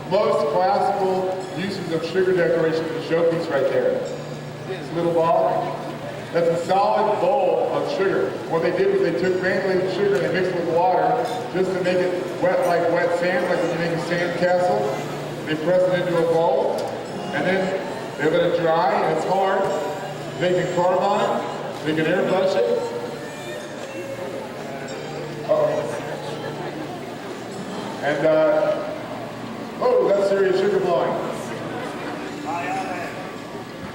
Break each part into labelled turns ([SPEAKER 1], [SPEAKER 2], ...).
[SPEAKER 1] most classical uses of sugar decoration is the showpiece right there. This little ball. That's a solid bowl of sugar. What they did was they took granulated sugar and they mixed it with water just to make it wet like wet sand, like when you make a sand castle. They press it into a bowl, and then they let it dry, and it's hard. They can carve on it. They can airbrush it. And, oh, that's serious sugar blowing.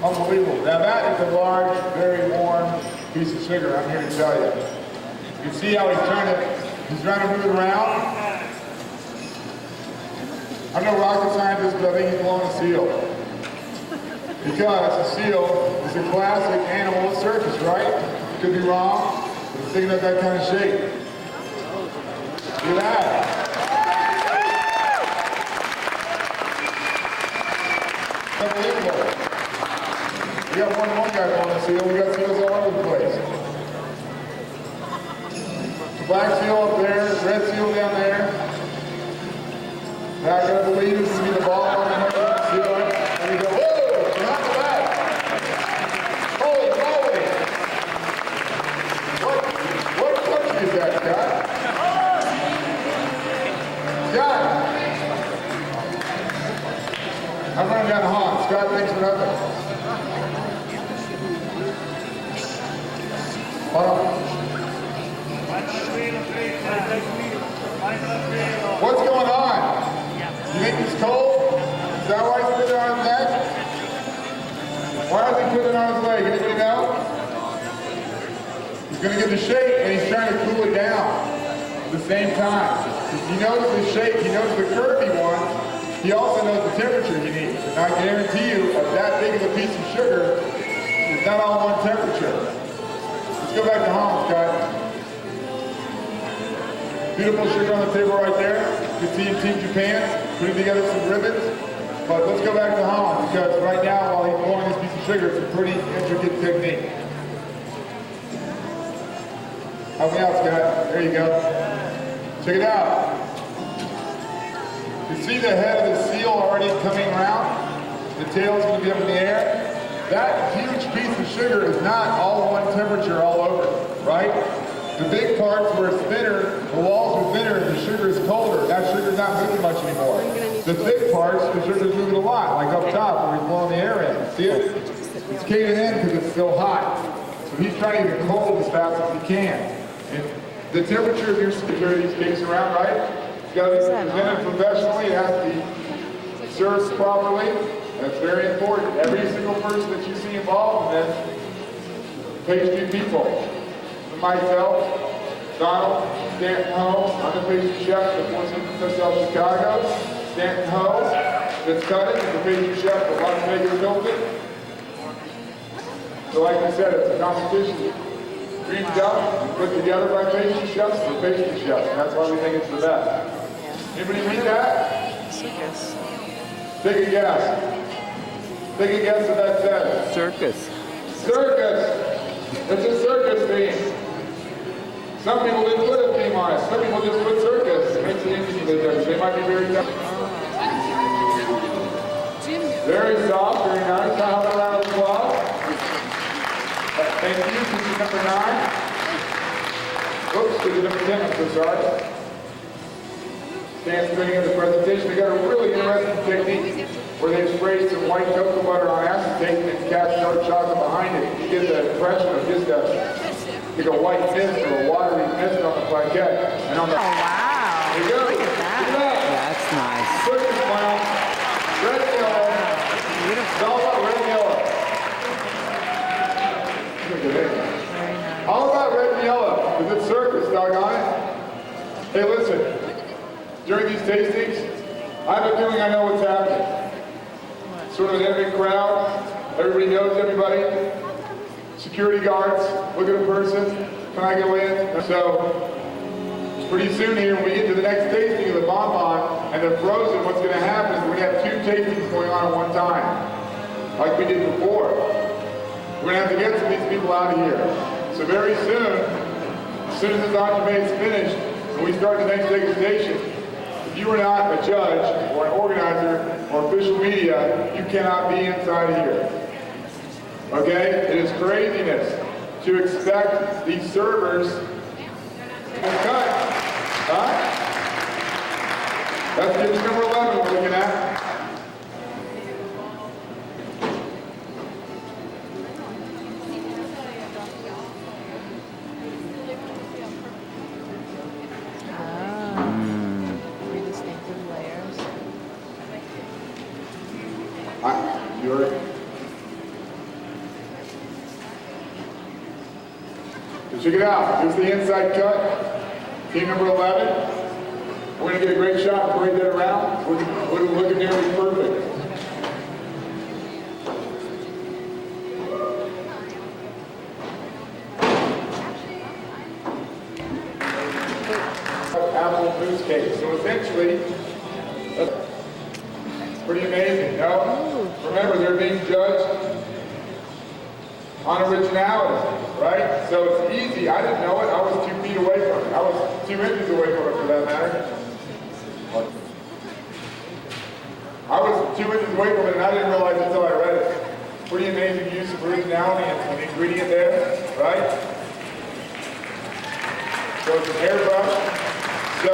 [SPEAKER 1] Unbelievable. Now that is a large, very warm piece of sugar, I'm here to tell you. You can see how he's trying to move it around. I'm no rocket scientist, but I think he's blowing a seal. Because a seal is a classic animal of circus, right? Could be wrong, but it's thinking of that kind of shape. Look at that. Unbelievable. We got more than one guy blowing a seal. We got seals all over the place. Black seal up there, red seal down there. Now I gotta believe it's gonna be the ball on the seal. And we go, whoa, behind the back. Holy moly. What country is that, Scott? Scott. I'm running down the hall. Scott, thanks for nothing. What's going on? You think it's cold? Is that why he's putting it on his neck? Why is he putting it on his leg? Anybody know? He's going to get the shake and he's trying to cool it down at the same time. He knows the shake, he knows the curve he wants. He also knows the temperature he needs. And I guarantee you, that big of a piece of sugar is not all one temperature. Let's go back to home, Scott. Beautiful sugar on the table right there. You can see in Team Japan putting together some ribbons. But let's go back to home because right now, while he's blowing this piece of sugar, it's a pretty intricate technique. Help me out, Scott. There you go. Check it out. You see the head of the seal already coming around? The tail is going to be up in the air. That huge piece of sugar is not all one temperature all over, right? The big parts where it's thinner, the walls are thinner, and the sugar is colder. That sugar's not moving much anymore. The thick parts, the sugar's moving a lot, like up top where he's blowing the air in. See it? It's caving in because it's still hot. So he's trying to get it cold as fast as he can. And the temperature of your security is facing around, right? It's got to be presented professionally. It has to be served properly. That's very important. Every single person that you see involved in this, pastry people. Myself, Donald, Stanton Ho, I'm the pastry chef at Fort Hotel Chicago. Stanton Ho, Vince Cutting, the pastry chef at Las Vegas Hilton. So like I said, it's a competition dreamed up, put together by pastry chefs for pastry chefs. And that's why we think it's the best. Anybody read that?
[SPEAKER 2] Circus.
[SPEAKER 1] Take a guess. Take a guess what that says.
[SPEAKER 2] Circus.
[SPEAKER 1] Circus. It's a circus theme. Some people didn't put a theme on it. Some people just put circus. It makes it interesting. They might be very tough. Very soft, very nice. Now have a round of applause. Thank you. This is number 9. Oops, this is number 10. I'm so sorry. Stan's bringing in the presentation. They got a really interesting technique where they sprayed some white cocoa butter on acetate and cast dark chocolate behind it. You get the impression of just like a white mist or a watery mist on the plaquette. And on the
[SPEAKER 2] wow.
[SPEAKER 1] There you go.
[SPEAKER 2] Look at that.
[SPEAKER 1] Look at that.
[SPEAKER 2] That's nice.
[SPEAKER 1] Circus clown. Red and yellow.
[SPEAKER 2] Beautiful.
[SPEAKER 1] It's all about red and yellow. Look at it.
[SPEAKER 2] Very nice.
[SPEAKER 1] All about red and yellow. Because it's circus, doggone it. Hey, listen. During these tastings, I've been doing I know what's happening. Sort of an enemy crowd. Everybody knows everybody. Security guards, look at a person. Can I go in? So, pretty soon here, when we get to the next tasting of the bonbon and they're frozen, what's going to happen is we're going to have 2 tastings going on at one time, like we did before. We're going to have to get some of these people out of here. So very soon as this entree is finished, and we start the next degustation, If you are not a judge or an organizer or official media, you cannot be inside here. Okay? It is craziness to expect these servers to cut. Huh? That's gift number 11 we're looking at.
[SPEAKER 2] Three distinctive layers.
[SPEAKER 1] You're so check it out. Here's the inside cut. Team number 11. We're going to get a great shot and parade that around. We're looking nearly perfect. Apple mousse cake. So essentially, it's pretty amazing, no? Remember, they're being judged on originality, right? So it's easy. I didn't know it. I was 2 feet away from it. I was 2 inches away from it, for that matter. I was 2 inches away from it, and I didn't realize it until I read it. Pretty amazing use of originality and an ingredient there, right? So it's an airbrush. So,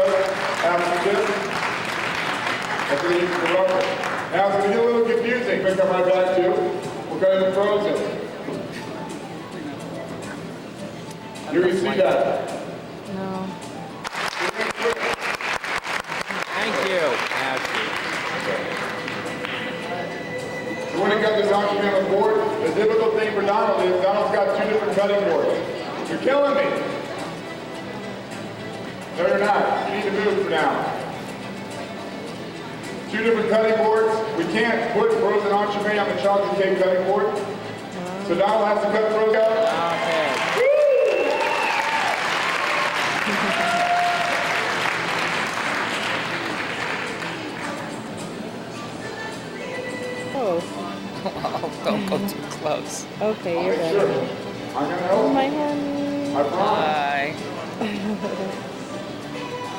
[SPEAKER 1] apple chip. That's what they use for rubber. Now it's going to get a little confusing, but come right back to. We're going to frozen. Here you see that.
[SPEAKER 2] No.
[SPEAKER 3] Thank you.
[SPEAKER 1] So when it got this oxygen on the board, the difficult thing for Donald is Donald's got 2 different cutting boards. You're killing me. No, you're not. You need to move for now. 2 different cutting boards. We can't put frozen entremet on the chocolate cake cutting board. So Donald has to cut frozen out.
[SPEAKER 3] Okay.
[SPEAKER 2] Oh,
[SPEAKER 3] Don't go too close.
[SPEAKER 2] okay,
[SPEAKER 1] I'll
[SPEAKER 2] you're
[SPEAKER 1] make
[SPEAKER 2] better.
[SPEAKER 1] sure. I'm gonna
[SPEAKER 2] Oh,
[SPEAKER 1] help.
[SPEAKER 2] my honey.
[SPEAKER 1] I promise.
[SPEAKER 3] Bye.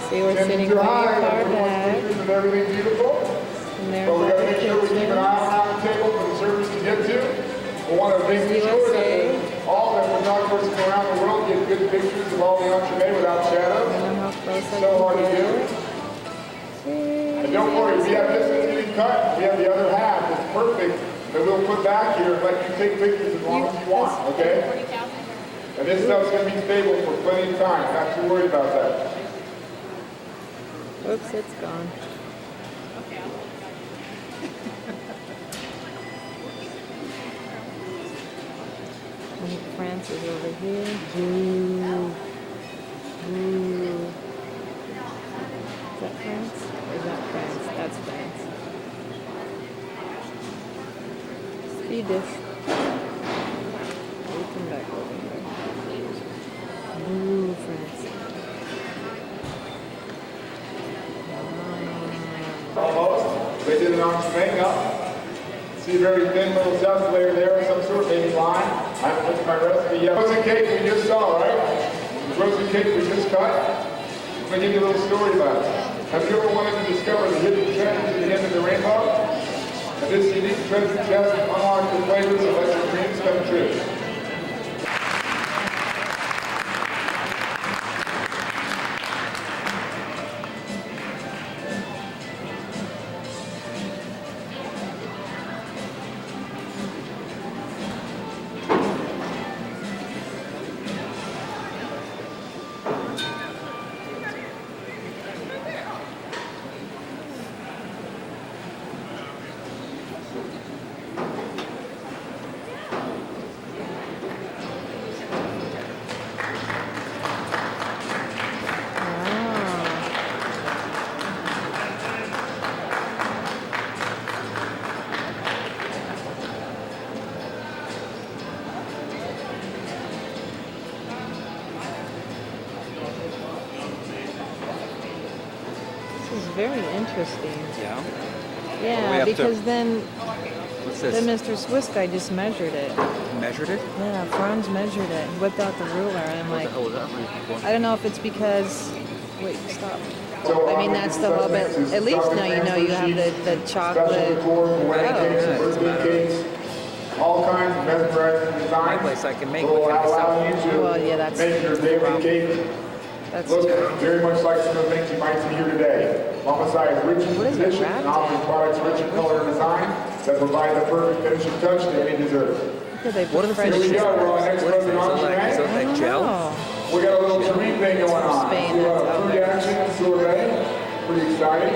[SPEAKER 2] See, we're
[SPEAKER 1] Send
[SPEAKER 2] sitting
[SPEAKER 1] your
[SPEAKER 2] way
[SPEAKER 1] eye,
[SPEAKER 2] far
[SPEAKER 1] everyone's
[SPEAKER 2] back.
[SPEAKER 1] pictures and everything beautiful.
[SPEAKER 2] And there's
[SPEAKER 1] But we
[SPEAKER 2] all
[SPEAKER 1] gotta
[SPEAKER 2] the
[SPEAKER 1] make sure we keep an eye
[SPEAKER 2] pictures.
[SPEAKER 1] around the table for the servers to get to. We want to make sure
[SPEAKER 2] USA.
[SPEAKER 1] that all the photographers from around the world get good pictures of all the entremet without
[SPEAKER 2] I
[SPEAKER 1] shadows.
[SPEAKER 2] don't know how close I
[SPEAKER 1] So hard to
[SPEAKER 2] can
[SPEAKER 1] do.
[SPEAKER 2] get.
[SPEAKER 1] And don't worry, we have this that's getting cut. We have the other half that's perfect that we'll put back here and let you take pictures as long as you want, okay? And this stuff's gonna be stable for plenty of time. Not too worried about that.
[SPEAKER 2] Oops, it's gone. I think France is over here. Boo. Boo. Is that France? Or is that France? That's France. Speed this. We come back over here. Boo, France.
[SPEAKER 1] Almost. They did an entremet now. See a very thin little dust layer there of some sort, maybe lime. I haven't looked at my recipe yet. Frozen cake we just saw, right? The frozen cake we just cut. I'm gonna give you a little story about it. Have you ever wanted to discover the hidden treasures at the end of the rainbow? And this unique treasure chest unlocks the flavors and lets your dreams come true.
[SPEAKER 2] This is very interesting.
[SPEAKER 3] Yeah. we
[SPEAKER 2] Yeah,
[SPEAKER 3] have to-
[SPEAKER 2] because then
[SPEAKER 3] What's
[SPEAKER 2] the
[SPEAKER 3] this?
[SPEAKER 2] Mr. Swiss guy just measured it.
[SPEAKER 3] Measured it?
[SPEAKER 2] Yeah, Franz measured it. He whipped out the ruler, and I'm
[SPEAKER 3] What the
[SPEAKER 2] like,
[SPEAKER 3] hell was that reason for?
[SPEAKER 2] I don't know if it's because. Wait, stop.
[SPEAKER 1] So,
[SPEAKER 2] I mean, that's the whole bit. At least now you know you have the chocolate.
[SPEAKER 1] Special decor for wedding
[SPEAKER 2] Oh.
[SPEAKER 1] cakes and birthday cakes. All kinds of mesmerizing designs.
[SPEAKER 3] place I can make
[SPEAKER 1] Will
[SPEAKER 3] with
[SPEAKER 1] allow
[SPEAKER 3] myself.
[SPEAKER 1] you to
[SPEAKER 2] Well, yeah, that's
[SPEAKER 1] make your
[SPEAKER 2] the
[SPEAKER 1] daily
[SPEAKER 2] problem.
[SPEAKER 1] cake
[SPEAKER 2] That's
[SPEAKER 1] look
[SPEAKER 2] true.
[SPEAKER 1] very much like some of the things you might see here today. Mama Sai is rich in
[SPEAKER 2] What is it,
[SPEAKER 1] tradition
[SPEAKER 2] wrapped
[SPEAKER 1] and offering
[SPEAKER 2] in?
[SPEAKER 1] products rich in color and design that provide the perfect finishing touch to any dessert.
[SPEAKER 2] Could they
[SPEAKER 3] What are the
[SPEAKER 2] put fresh
[SPEAKER 1] Here we
[SPEAKER 3] finishes?
[SPEAKER 1] go, we're on
[SPEAKER 3] What
[SPEAKER 1] next
[SPEAKER 3] is
[SPEAKER 1] frozen
[SPEAKER 3] that? Is
[SPEAKER 1] entree.
[SPEAKER 3] that
[SPEAKER 2] I
[SPEAKER 3] like
[SPEAKER 2] don't
[SPEAKER 3] gel?
[SPEAKER 2] know.
[SPEAKER 1] We got a little terrine thing going
[SPEAKER 2] From
[SPEAKER 1] on.
[SPEAKER 2] Spain,
[SPEAKER 1] So,
[SPEAKER 2] that's out
[SPEAKER 1] fruit
[SPEAKER 2] there.
[SPEAKER 1] action and sorbet. Pretty exciting.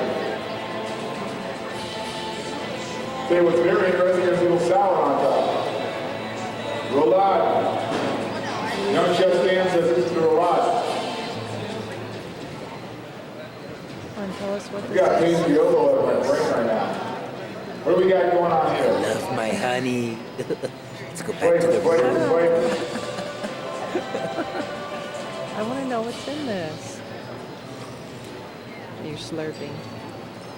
[SPEAKER 1] Say what's very interesting is a little salad on top. Roulade. Young Chef Stan says this is the roulade.
[SPEAKER 2] And tell us what
[SPEAKER 1] We got
[SPEAKER 2] this is.
[SPEAKER 1] tasty oval in my brain right now. What do we got going on here?
[SPEAKER 4] Love my honey. Let's go back to
[SPEAKER 1] Flavors,
[SPEAKER 4] the
[SPEAKER 1] flavors, flavors.
[SPEAKER 2] I want to know what's in this. You're slurping.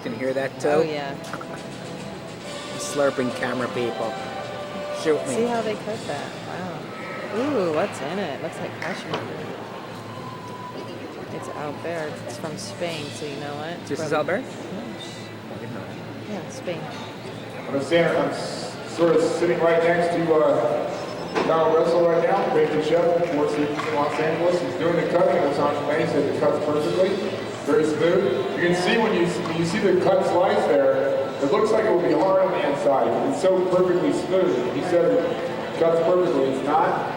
[SPEAKER 4] Can you hear that too?
[SPEAKER 2] Oh yeah.
[SPEAKER 4] Slurping camera people. Shoot me.
[SPEAKER 2] See how they cut that? Wow. Ooh, what's in it? Looks like passion fruit. It's Albert. It's from Spain, so you know what?
[SPEAKER 3] This is
[SPEAKER 2] From-
[SPEAKER 3] Albert?
[SPEAKER 2] Yeah, Spain.
[SPEAKER 1] I'm sort of sitting right next to Donald Russell right now, pastry chef at Four Seasons in Los Angeles. He's doing the cutting of this entree, so it cuts perfectly, very smooth. You can see when you see the cut slice there, it looks like it will be hard on the inside. It's so perfectly smooth. He said it cuts perfectly. It's not.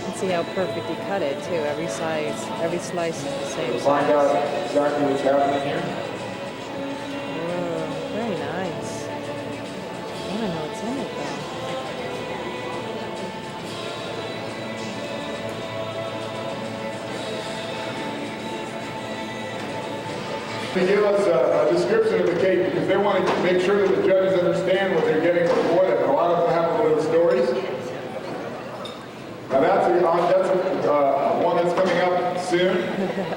[SPEAKER 2] And see how perfect he cut it too. Every slice is the same
[SPEAKER 1] We'll find out
[SPEAKER 2] size.
[SPEAKER 1] exactly what's happening here.
[SPEAKER 2] Ooh, very nice. I want to know what's in it though.
[SPEAKER 1] To give us a description of the cake because they want to make sure that the judges understand what they're getting before them. A lot of them have a little stories. Now that's one that's coming up soon,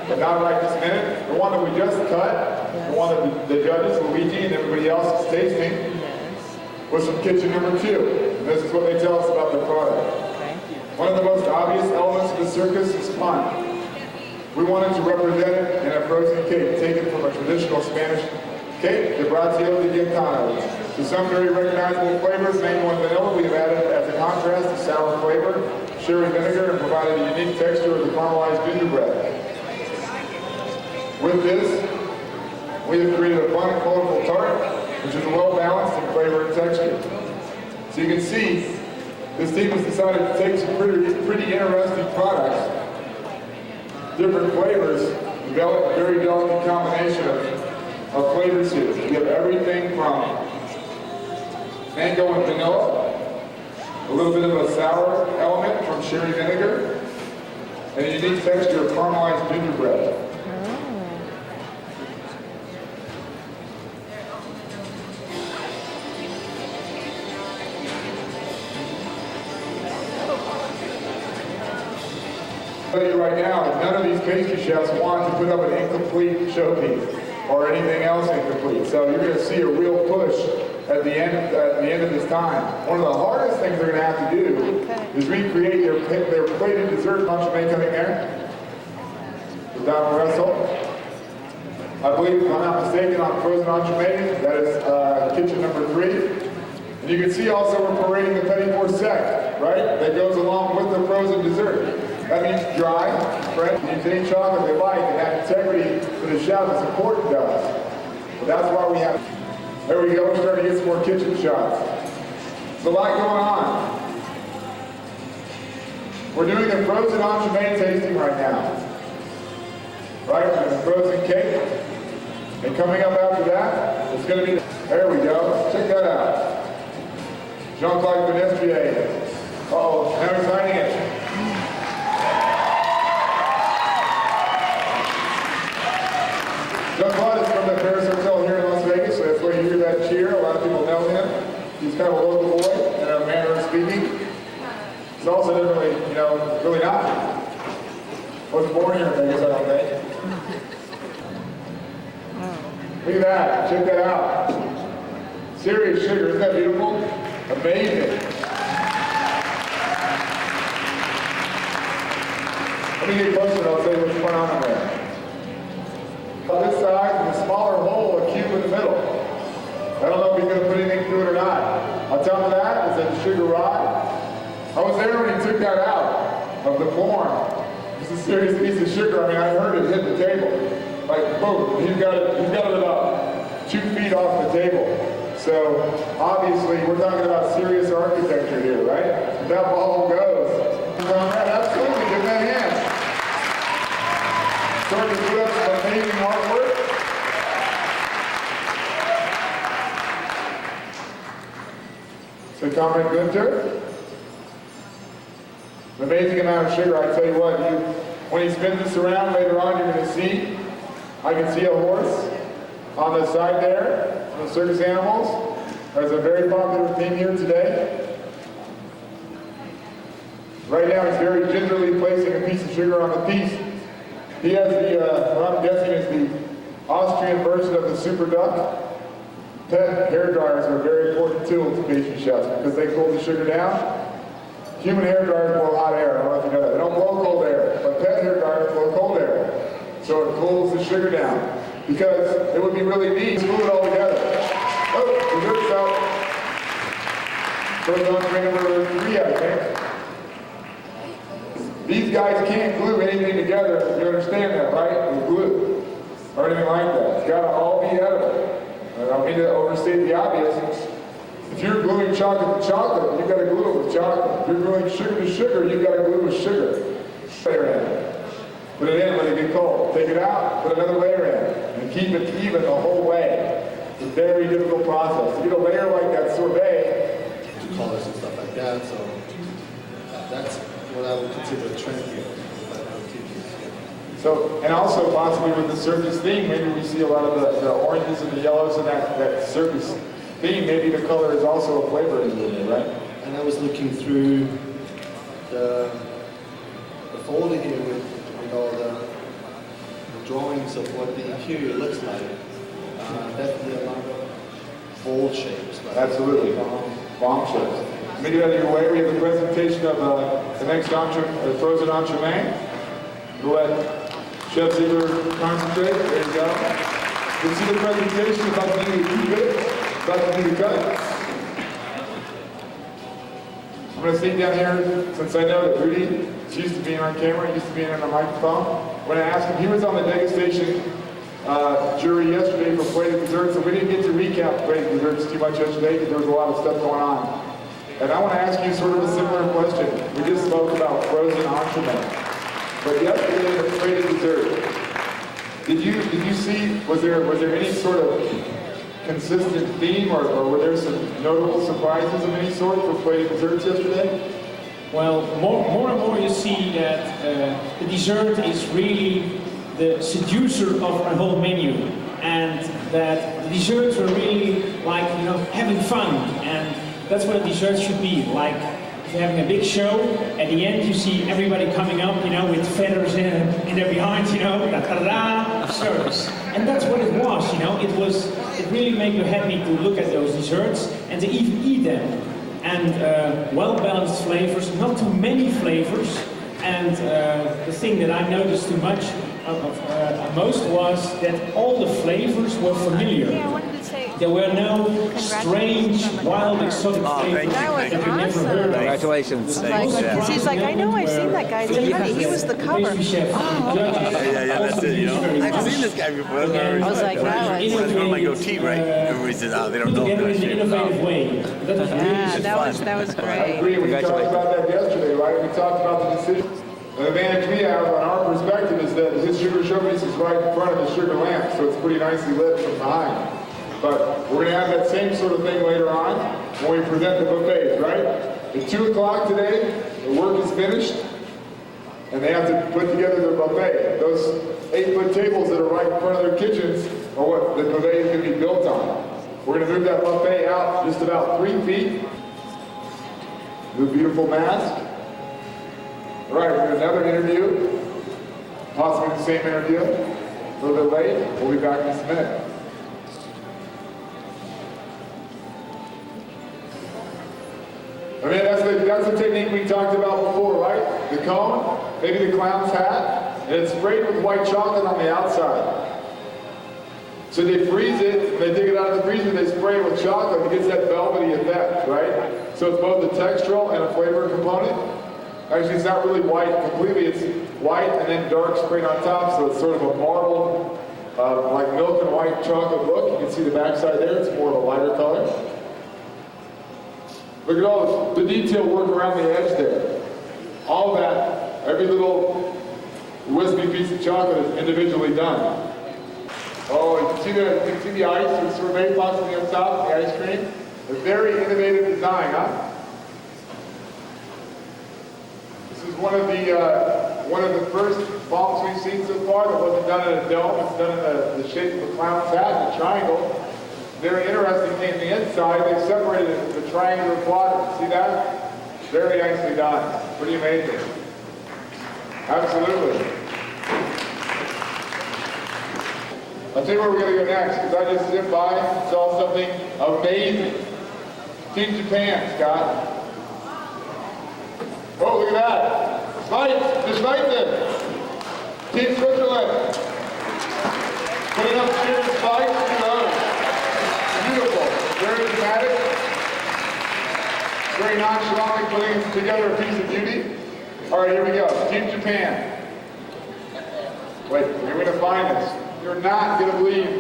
[SPEAKER 1] but not right this minute. The one that we just cut, the one that the judges, Luigi and everybody else is tasting,
[SPEAKER 2] Yes.
[SPEAKER 1] was from kitchen number 2. And this is what they tell us about the product.
[SPEAKER 2] Okay.
[SPEAKER 1] One of the most obvious elements of the circus is fun. We wanted to represent it in a frozen cake, taken from a traditional Spanish cake, the Brazio de Gitano. To some very recognizable flavors, mango and vanilla, we have added as a contrast a sour flavor, sherry vinegar, and provided a unique texture of the caramelized gingerbread. With this, we have created a fun and colorful tart, which is well balanced in flavor and texture. So you can see, this team has decided to take some pretty interesting products, different flavors, develop a very delicate combination of flavors here. We have everything from mango and vanilla, a little bit of a sour element from sherry vinegar, and a unique texture of caramelized gingerbread.
[SPEAKER 2] Oh.
[SPEAKER 1] I'll tell you right now that none of these pastry chefs want to put up an incomplete showpiece or anything else incomplete. So you're going to see a real push at the end of this time. One of the hardest things they're going to have to do is recreate their plated dessert entree coming there. With Donald Russell. I believe, if I'm not mistaken, on frozen entree, that is kitchen number 3. And you can see also we're parading the petit four sec, right? That goes along with the frozen dessert. That means dry, fresh, use any chocolate they like, and that integrity for the chef is important to us. But that's why we have. There we go, we're starting to get some more kitchen shots. There's a lot going on. We're doing the frozen entree tasting right now. Right, and the frozen cake. And coming up after that, it's going to be, there we go, check that out. Jean-Claude Finestrier. Uh-oh, now he's signing it. Jean-Claude is from the Paris Hotel here in Las Vegas, so that's why you hear that cheer. A lot of people know him. He's kind of a local boy in a manner of speaking. He's also doesn't really, really not. Wasn't born here in Vegas, I don't think. Look at that, check that out. Serious sugar, isn't that beautiful? Amazing. Let me get closer and I'll tell you what's going on in there. On this side, if he's going to put anything through it or not. On top of that is a sugar rod. I was there when he took that out of the form. It's a serious piece of sugar. I mean, I heard it hit the table. Like, boom, he's got it about 2 feet off the table. So, obviously, we're talking about serious architecture here, right? That ball goes. Right, absolutely, give that a hand. Starting to put up some amazing artwork. So, Comrade Günther. An amazing amount of sugar. I tell you what, when he spins this around later on, you're going to see, I can see a horse on the side there, on the circus animals. There's a very popular theme here today. Right now, he's very gingerly placing a piece of sugar on the piece. He has what I'm guessing is the Austrian version of the Super Duck. Pet hair dryers are a very important tool to pastry chefs because they cool the sugar down. Human hair dryers blow hot air. I don't know if you know that. They don't blow cold air, but pet hair dryers blow cold air. So it cools the sugar down. Because it would be really neat to glue it all together. Oh, dessert's out. Goes on to number 3, I think. These guys can't glue anything together. You understand that, right? With glue. Or anything like that. It's got to all be edible. I don't mean to overstate the obvious. If you're gluing chocolate to chocolate, you've got to glue it with chocolate. If you're gluing sugar to sugar, you've got to glue with sugar. Layer in. Put it in when it gets cold. Take it out, put another layer in. And keep it even the whole way. It's a very difficult process. To get a layer like that sorbet,
[SPEAKER 5] colors and stuff like that, so that's what I would consider a trend here.
[SPEAKER 1] so, and also possibly with the circus theme, maybe we see a lot of the oranges and the yellows and that circus theme, maybe the color is also a flavor in it, right?
[SPEAKER 5] And I was looking through the folder here with all the drawings of what the interior looks like. Definitely a lot of bowl shapes. Like
[SPEAKER 1] Absolutely. Bomb shapes. Let me get out of your way. We have the presentation of the next frozen entremet. We'll let Chef Ziegler concentrate. There you go. You see the presentation about the new bits, about the new cut. I'm going to sit down here since I know that Rudy is used to being on camera, used to being on a microphone. When I asked him, he was on the degustation jury yesterday for plated desserts, and we didn't get to recap plated desserts too much yesterday because there was a lot of stuff going on. And I want to ask you sort of a similar question. We just spoke about frozen entremet. But yesterday in the plated dessert, did you see, was there any sort of consistent theme or were there some notable surprises of any sort for plated desserts yesterday?
[SPEAKER 6] Well, more and more you see that the dessert is really the seducer of our whole menu, and that the desserts are really like, having fun, and that's what a dessert should be. Like, if you're having a big show, at the end you see everybody coming up, with feathers in their behinds, da-da-da, service. And that's what it was, it really made you happy to look at those desserts and to even eat them. And well-balanced flavors, not too many flavors. And the thing that I noticed too much most was that all the flavors were familiar.
[SPEAKER 2] Yeah, I wanted to say.
[SPEAKER 6] There were no strange, wild, exotic flavors
[SPEAKER 2] That was
[SPEAKER 6] that you never
[SPEAKER 2] awesome.
[SPEAKER 6] heard of.
[SPEAKER 3] Congratulations.
[SPEAKER 2] Because he's like, I know I've seen that guy. He was the cover. Oh, okay.
[SPEAKER 7] Yeah, that's it, I've seen this guy before.
[SPEAKER 2] I was like, wow.
[SPEAKER 7] When I throw my goatee, right? Everybody says, they don't know
[SPEAKER 6] Together
[SPEAKER 7] that
[SPEAKER 6] in an
[SPEAKER 7] shape.
[SPEAKER 6] innovative way. That was really
[SPEAKER 2] Yeah,
[SPEAKER 6] fun.
[SPEAKER 2] that was
[SPEAKER 1] I
[SPEAKER 2] great.
[SPEAKER 1] agree. We talked about that yesterday, right? We talked about the decisions. The advantage we have on our perspective is that his sugar showpiece is right in front of the sugar lamp, so it's pretty nicely lit from behind. But we're going to have that same sort of thing later on when we present the buffets, right? At 2 o'clock today, the work is finished, and they have to put together their buffet. Those 8-foot tables that are right in front of their kitchens are what the buffet is going to be built on. We're going to move that buffet out just about 3 feet. The beautiful mask. All right, we're going to another interview, possibly the same interview, a little bit late. We'll be back in just a minute. I mean, that's the technique we talked about before, right? The cone, maybe the clown's hat, and it's sprayed with white chocolate on the outside. So they freeze it, when they take it out of the freezer, they spray it with chocolate, it gets that velvety effect, right? So it's both a textural and a flavor component. Actually, it's not really white completely, it's white and then dark sprayed on top, so it's sort of a marbled, like milk and white chocolate look. You can see the backside there, it's more of a lighter color. Look at all the detail work around the edge there. All that, every little wispy piece of chocolate is individually done. Oh, you can see the ice with sorbet pots on the top, the ice cream. A very innovative design, huh? This is one of the first bombs we've seen so far that wasn't done in a dome. It's done in the shape of a clown's hat, a triangle. Very interestingly, in the inside, they separated it into triangular quadrants. See that? Very nicely done. Pretty amazing. Absolutely. I'll tell you where we're going to go next, because I just zipped by and saw something amazing. Team Japan, Scott. Oh, look at that. Spikes, just like them. Team Switzerland. Putting up cheering spikes to those. Beautiful. Very dramatic. Very nonchalantly putting together a piece of beauty. All right, here we go. Team Japan. Wait, you're going to find this. You're not going to believe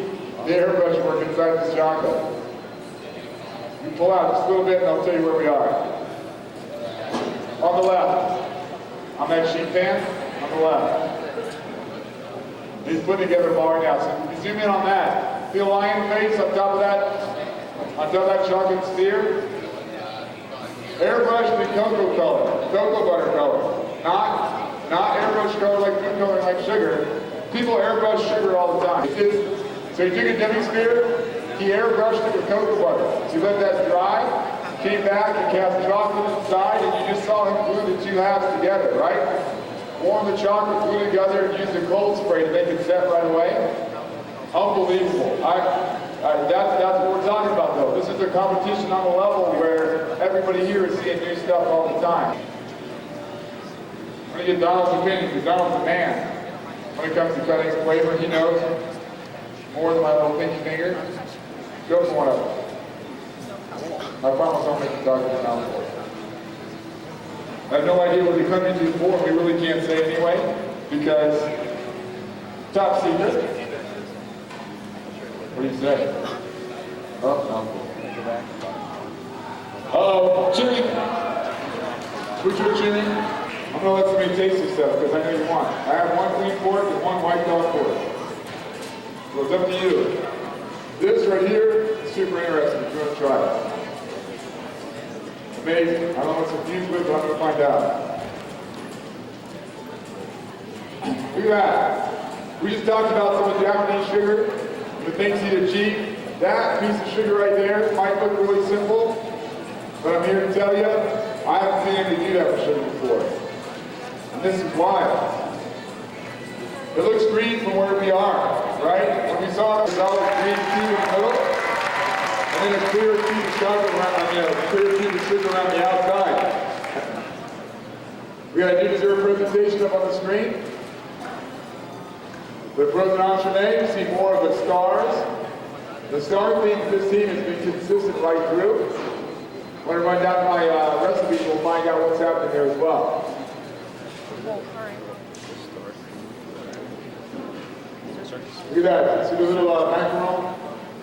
[SPEAKER 1] the airbrush work inside this chocolate. You pull out just a little bit and I'll tell you where we are. On the left. On that sheet pan, on the left. He's putting together a bar now. So if you zoom in on that, see a lion face on top of that chocolate sphere? Airbrush in cocoa color, cocoa butter color. Not airbrush color like food color like sugar. People airbrush sugar all the time. So he took a demi-sphere, he airbrushed it with cocoa butter. So he let that dry, came back and cast chocolate inside, and you just saw him glue the two halves together, right? Warm the chocolate, glue together, and use the cold spray to make it set right away. Unbelievable. That's what we're talking about, though. This is a competition on a level where everybody here is seeing new stuff all the time. I'm going to get Donald's opinion, because Donald's a man. When it comes to cutting flavor, he knows more than my little pinky finger. Go for one of them. I promise I'll make you talk to his mouth. I have no idea what they cut into for, and we really can't say anyway, because top secret. What do you say? Oh, no. Uh-oh, Jimmy. Switch your Jimmy. I'm going to let somebody taste this stuff, because I know you want. I have one clean fork and one white dog fork. So it's up to you. This right here is super interesting. You're going to try it. Amazing. I don't know what's confused with, but I'm going to find out. Look at that. We just talked about some of the Japanese sugar, the things he'd achieve. That piece of sugar right there might look really simple, but I'm here to tell you, I haven't seen anybody do that with sugar before. And this is wild. It looks green from where we are, right? When we saw it, it was all green tube in the middle, and then a clear tube of chocolate around, a clear tube of sugar around the outside. We got a new dessert presentation up on the screen. The frozen entremet, you see more of the stars. The star theme for this team has been consistent right through. When I run down my recipes, we'll find out what's happening there as well. Look at that. See the little macaron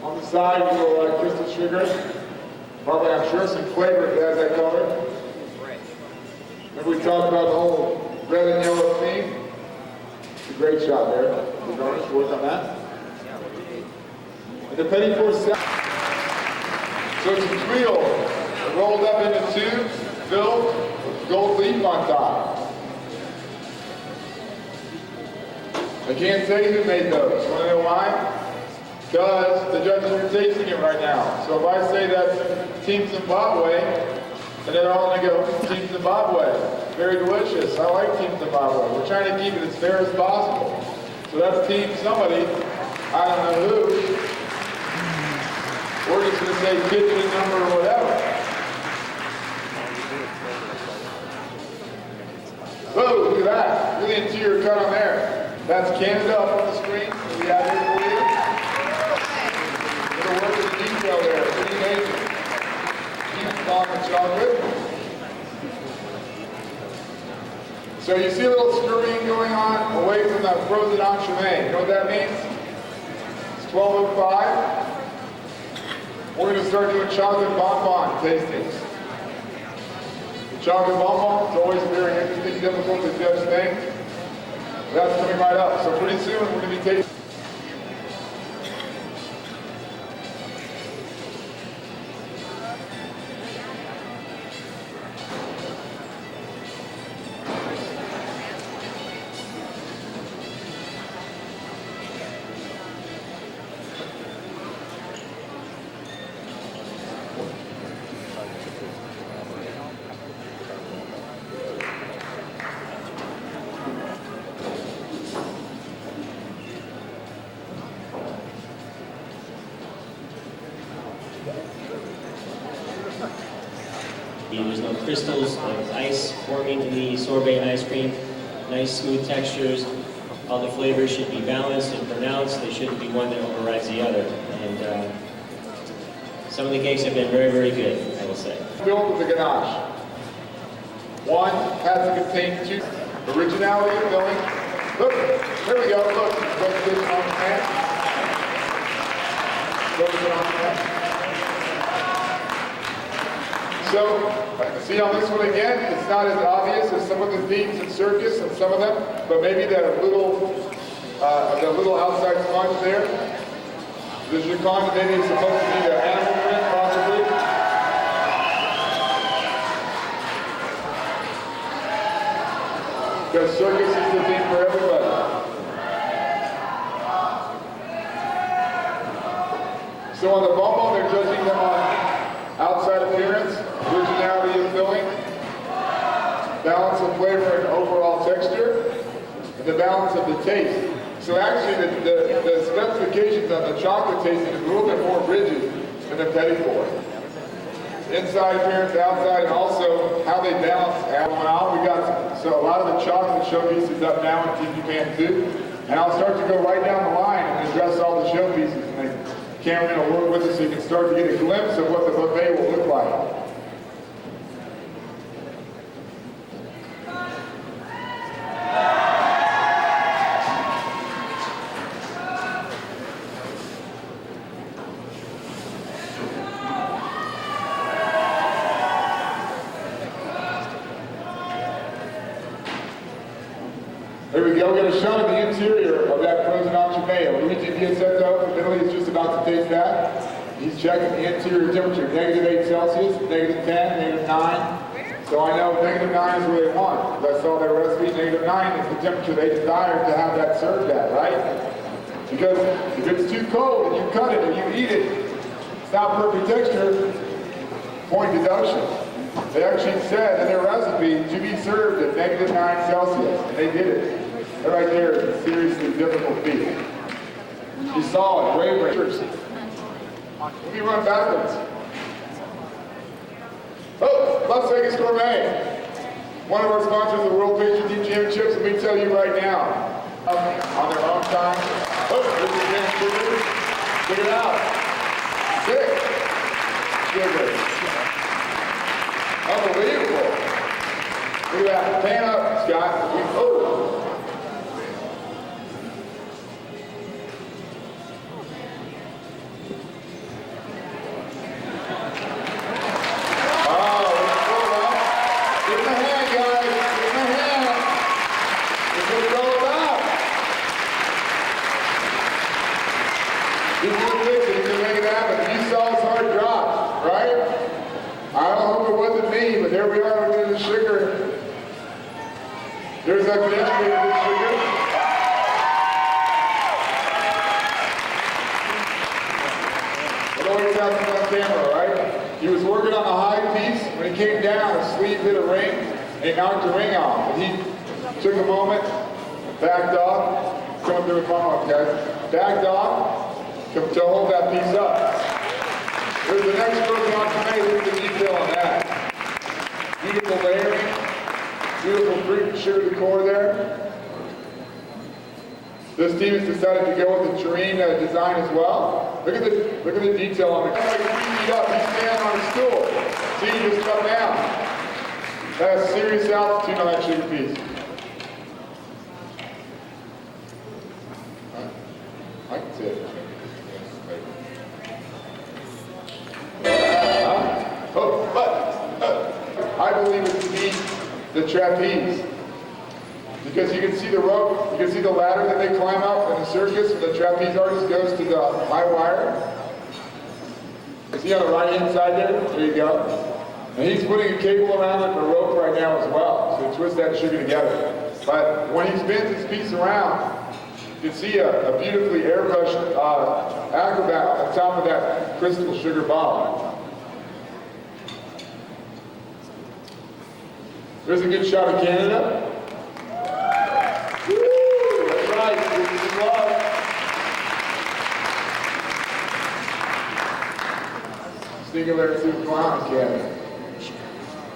[SPEAKER 1] on the side, a little crystal sugar. Probably, I'm sure, some flavor if it has that color. Remember we talked about the whole red and yellow theme? It's a great shot there. The garnish, work on that. And the petit four salad. So it's a tuile rolled up into tubes, filled with gold leaf on top. I can't say who made those. You want to know why? Because the judges are tasting it right now. So if I say that's Team Zimbabwe, then they're all going to go, Team Zimbabwe. Very delicious. I like Team Zimbabwe. We're trying to keep it as fair as possible. So that's Team somebody. I don't know who. We're just going to say kitchen number or whatever. Whoa, look at that. Really interior cut on there. That's Canada up on the screen. We have here for you. detail there, pretty amazing. Huge block of chocolate. So you see a little scurrying going on away from the frozen entremet. You know what that means? It's 12:05. We're going to start doing chocolate bonbon tastings. The chocolate bonbon is always a very interesting, difficult to judge thing. That's coming right up. So pretty soon we're going to be tasting.
[SPEAKER 8] There's no crystals, no ice forming in the sorbet ice cream. Nice smooth textures. All the flavors should be balanced and pronounced. They shouldn't be one that overrides the other. And some of the cakes have been very, very good, I will say.
[SPEAKER 1] Filled with the ganache. One has to contain two. Originality of filling. Look, there we go. Look, focus on the pan. Focus on the pan. So, see on this one again, it's not as obvious as some of the themes in circus and some of them, but maybe that little outside sponge there. The Jacquard maybe is supposed to be the animal print, possibly. Because circus is the theme for everybody. So on the bonbon, they're judging them on outside appearance, originality of filling, balance of flavor and overall texture, and the balance of the taste. So actually the specifications on the chocolate tasting is a little bit more rigid than the Petit Four. Inside appearance, outside, and also how they balance out. We got so a lot of the chocolate showpieces up now in TV Pan 2, and I'll start to go right down the line and address all the showpieces. And the cameraman will work with us so you can start to get a glimpse of what the buffet will look like. Here we go. We're going to show you the interior of that frozen entremet. Luigi Piazzetta from Italy is just about to taste that. He's checking the interior temperature, -8 Celsius, -10, -9. So I know -9 is where they want. Because I saw their recipe, -9 is the temperature they desire to have that served at, right? Because if it's too cold and you cut it and you eat it, it's not perfect texture, point deduction. They actually said in their recipe to be served at -9 Celsius, and they did it. That right there is a seriously difficult feat. You saw it, brave rangers. Let me run backwards. Oh, Las Vegas Gourmet. One of our sponsors of the World Pastry Team Championships, let me tell you right now, on their own time. Oh, this is James Sugar. Check it out. 6 sugar. Unbelievable. Look at that. Pan up, Scott. Oh. Give him a hand, guys. Give him a hand. That's what it's all about. He's going to fix it. He's going to make it happen. You saw his heart drop, right? I don't hope it wasn't me, but there we are with the sugar. There's that connection with the sugar. It always happens on camera, right? He was working on the high piece. When he came down, his sleeve hit a ring, and he knocked the ring off. And he took a moment, backed off, coming through a bump up, guys. Backed off to hold that piece up. There's the next frozen entremet. Look at the detail on that. Beautiful layering, beautiful fruit and sugar decor there. This team has decided to go with the Tureen design as well. Look at the detail on it. Like 3 feet up, he's standing on a stool. See, he just come down. That's serious altitude on that sugar piece. I can see it. I believe it's to be the trapeze. Because you can see the rope, you can see the ladder that they climb up in the circus, and the trapeze artist goes to the high wire. See on the right hand side there? There you go. And he's putting a cable around the rope right now as well, to twist that sugar together. But when he spins his piece around, you can see a beautifully airbrushed acrobat on top of that crystal sugar ball. There's a good shot of Canada. Woo! That's right. Give you some love. Sneaking there and see what's going on in Canada.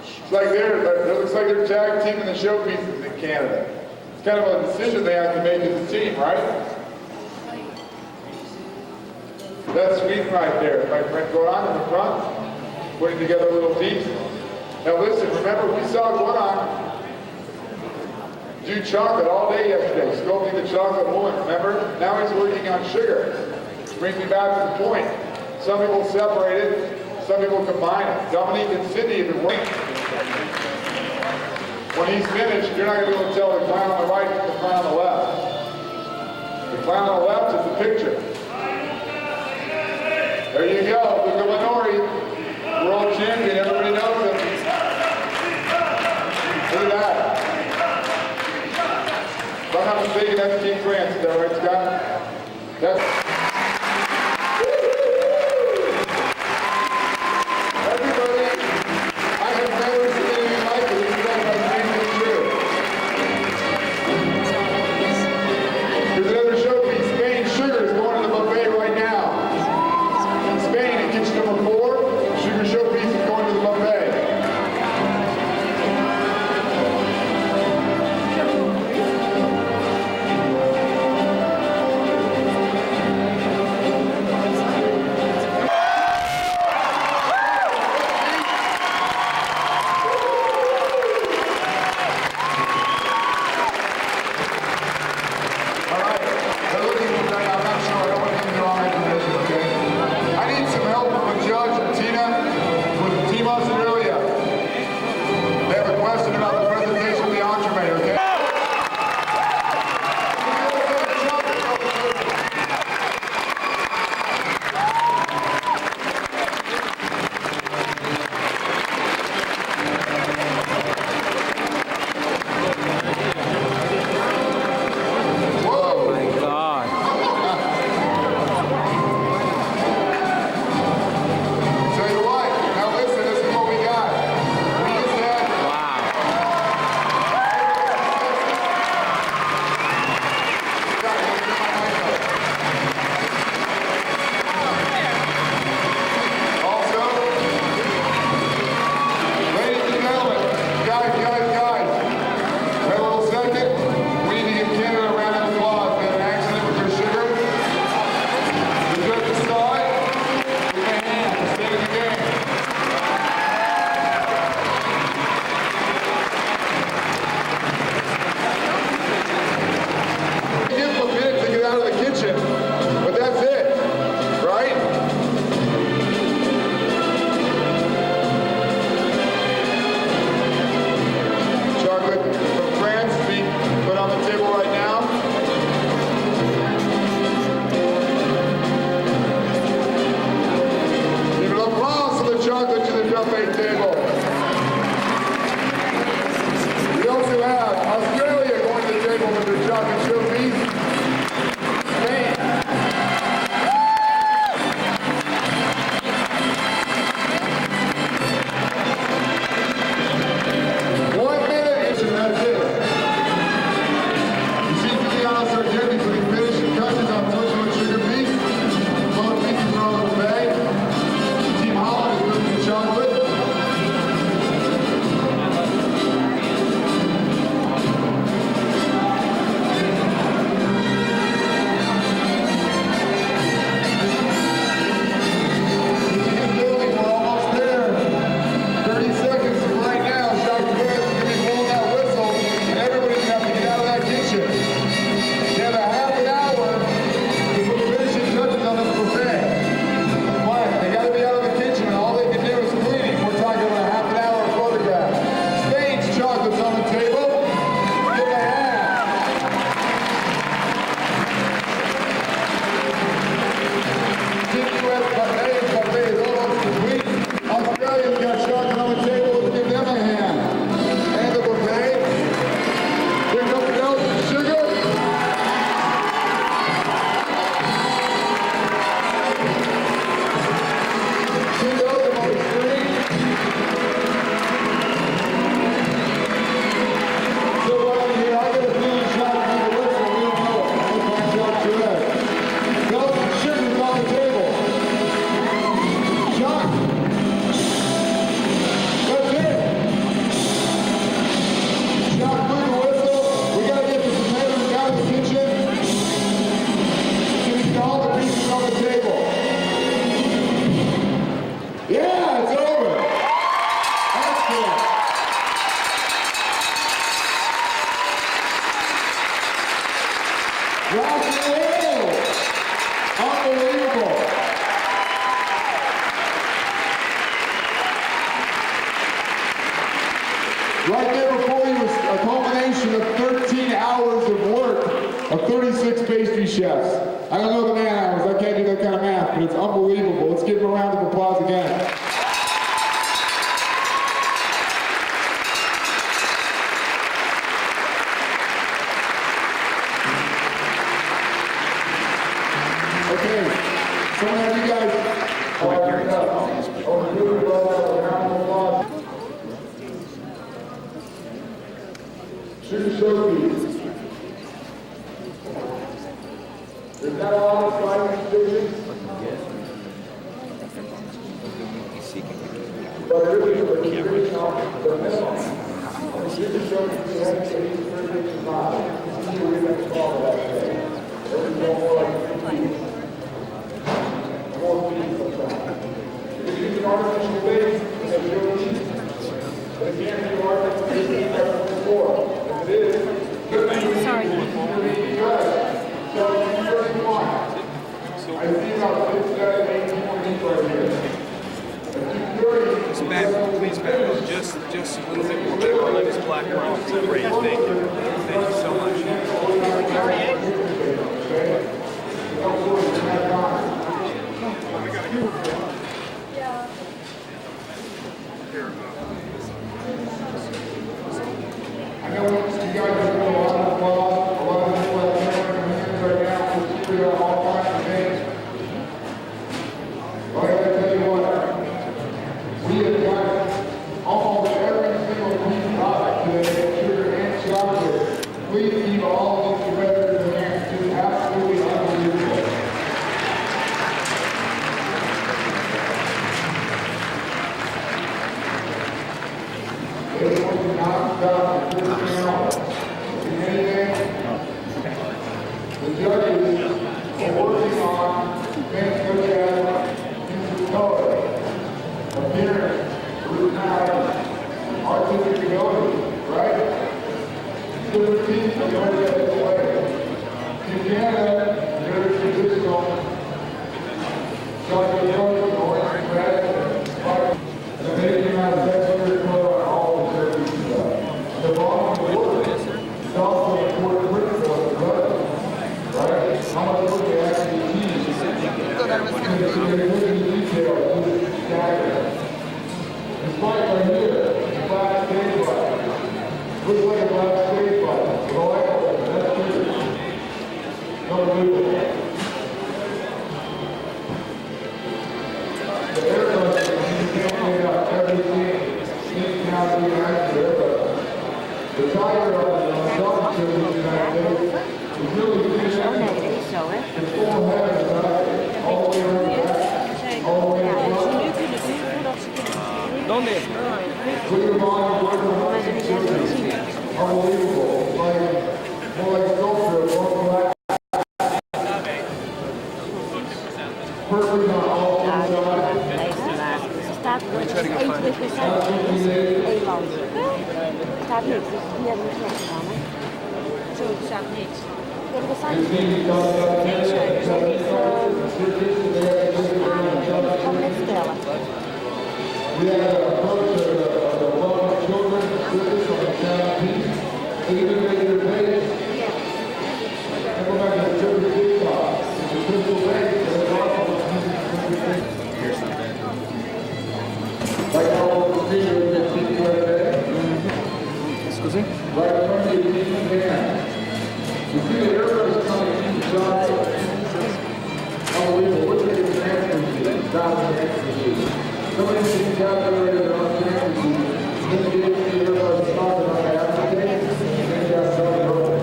[SPEAKER 1] It's like it looks like they're tag teaming the showpieces in Canada. It's kind of a decision they have to make as a team, right? That's Sweden right there. My friend Goran in the front, putting together a little piece. Now listen, remember we saw Goran do chocolate all day yesterday, sculpting the chocolate mold, remember? Now he's working on sugar. Brings me back to the point. Some people separate it, some people combine it. Dominique and Cindy have been working. When he's finished, you're not going to be able to tell the clown on the right from the clown on the left. The clown on the left is the picture. There you go, Luca Minori, world champion, everybody knows him. Look at that. If I'm not mistaken, that's King France, is that right, Scott? That's... Everybody, I have never seen anything like it. You guys are saying it's true. Here's another showpiece. Spain sugar is going to the buffet right now. In Spain, in kitchen number 4, sugar showpiece is going to the buffet. Right there before you was a culmination of 13 hours of work of 36 pastry chefs. I don't know the man hours, I can't do that kind of math, but it's unbelievable. Let's give him a round of applause again. Okay, so now you guys are really well a round of applause. Sugar Sophie. There's not a lot of flying stations, but there is a restriction on the minimum. Sugar Sophie has 35. You will even follow that day. Every more like 15. 4 feet sometimes. If you use an artificial base, it's real cheap. But it can't be artificial base before. If it is,
[SPEAKER 2] Sorry.
[SPEAKER 1] so it's 31. I see about 6, 7, 8, 20 right here.
[SPEAKER 9] Please back up. Just a little bit more back on this black rock. It's great. Thank you. Thank you so much.
[SPEAKER 1] I know you guys are doing a lot of applause, a lot of people have their hands right now to cheer out all kinds of things. But I gotta tell you what, we have got almost every single piece of product today, sugar and chocolate. Please keep all of these together in the hands, just absolutely unbelievable. Everyone cannot stop at 14 hours. In anything, the judges are working on things such as color, appearance, root knowledge, artistic ability, right? Different teams are going that this way. In Canada, there's traditional chocolate coating, orange, red, white, and they came out of texture, color, and all of their stuff. The bottom of the word is also an important principle of the letter, right? How much work they actually use. They look at the detail of the dagger. This light right here, the black stage light. Looks like a black stage light. The light, that's true. Unbelievable. The airbrush, you can't get out everything. These now do have the airbrush. The tire on the United States is really finished. It's full head, right? All the way around the back, all the way around the front.
[SPEAKER 3] ¿Dónde?
[SPEAKER 1] Clear line, unbelievable. It's like, more like sculpture, more black. Perfect on all sides.
[SPEAKER 2] Staat er 1, 2, 3, 4, 5, 1 land. Staat niks, dus die hebben we slecht gedaan, hè? Zo, er staat niks. Ja, er staat niks. Kan net stellen.
[SPEAKER 1] We had a approach of the Walmart children, service on the South Beach. They even made their page. And go back to the children's TikTok. It's a crystal base, but it's also here's something. Like all of the seniors that see you right there.
[SPEAKER 3] Excuse me?
[SPEAKER 1] Right in front of you, you can. You see the arrows coming in the shot. Unbelievable. Look at the transfer sheet. Stop the transfer sheet. Somebody should calculate their own transfer sheet. Then you get to the arrows talking about that. Then you got something over.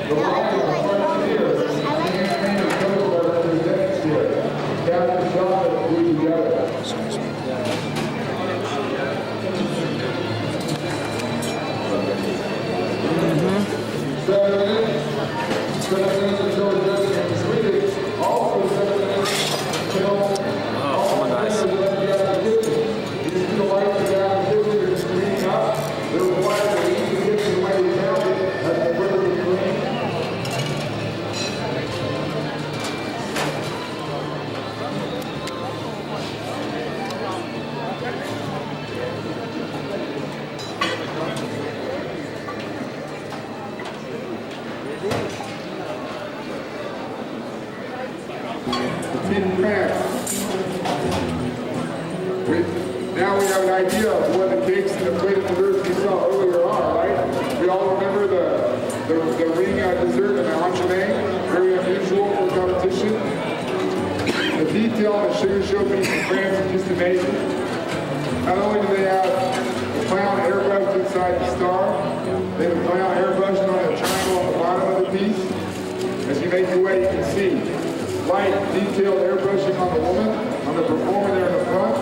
[SPEAKER 1] The line in front here, the campaign of those that represents here. Captain Chocolate will be together. Come on, guys. now we have an idea of what the cakes and the plate of desserts we saw earlier are, right? We all remember the ring dessert and the entree, very unusual for competition. The detail on the sugar show piece in France is just amazing. Not only do they have the clown airbrushed inside the star, they have the clown airbrushed on the triangle on the bottom of the piece. As you make your way, you can see light, detailed airbrushing on the woman, on the performer there in the front.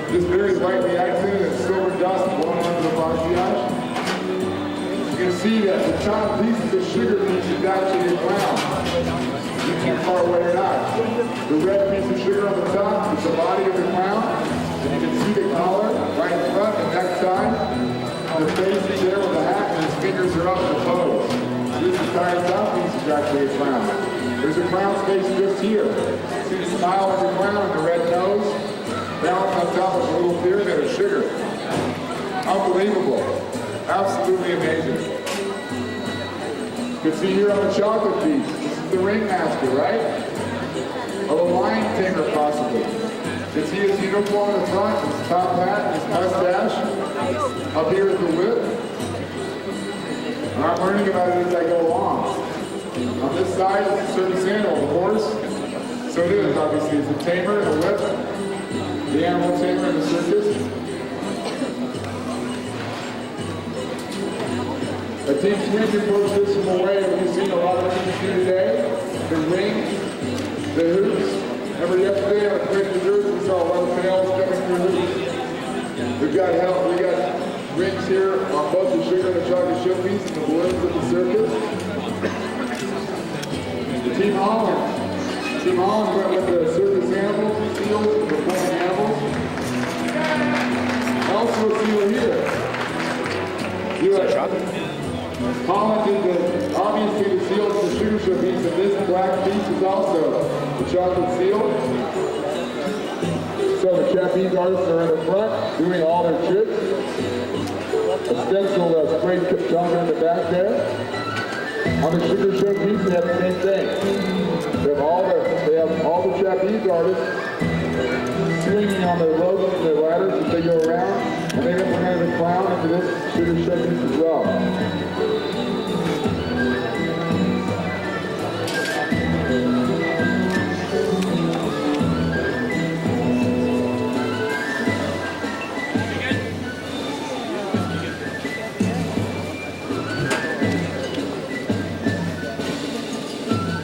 [SPEAKER 1] Just very lightly accented and silver dust blowing onto the maquillage. You can see that the top piece of the sugar piece is actually a clown. You can't far away or not. The red piece of sugar on the top is the body of the clown. And you can see the collar right in front and necktie. The face is there with the hat and his fingers are up in the pose. This entire top piece is actually a clown. There's a clown's face just here. See the smile of the clown and the red nose? Balanced on top of a little pyramid of sugar. Unbelievable. Absolutely amazing. You can see here on the chocolate piece, this is the ringmaster, right? Of a lion tamer, possibly. You can see his uniform in the front, his top hat, his mustache. Up here is the whip. And I'm learning about it as I go along. On this side is the circus animal, the horse. So it is, obviously, it's the tamer and the whip. The animal tamer in the circus. A team swing approach this from away, and we've seen a lot of teams do today. The ring, the hoops. Remember yesterday on the plate desserts, we saw a lot of tails coming through hoops. We've got help, we got rings here on both the sugar and the chocolate chip piece and the balloons of the circus. The Team Holland went with the circus animals, seals, and performing animals. Also a seal here. You have Holland did the, obviously the seal is the sugar show piece, and this black piece is also the chocolate seal. So the trapeze artists are in the front doing all their tricks. A stencil sprayed chocolate in the back there. On the sugar show piece, they have the same thing. They have all the trapeze artists swinging on the ropes and the ladders as they go around, and they implemented a clown into this sugar show piece as well.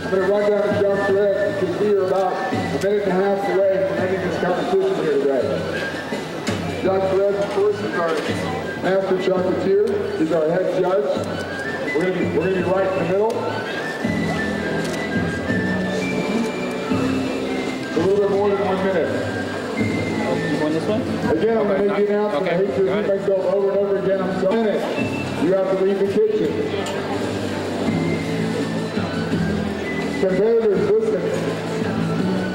[SPEAKER 1] I'm going to run down to Jacques Perez. You can see her about a minute and a half away from ending this competition here today. Jacques Perez, of course, is our master chocolatier. He's our head judge. We're going to be right in the middle. A little bit more than 1 minute.
[SPEAKER 3] You going this way?
[SPEAKER 1] Again, I'm going to make the announcement. I hate to repeat myself over and over again. I'm sorry. You have to leave the kitchen. Competitors, listen.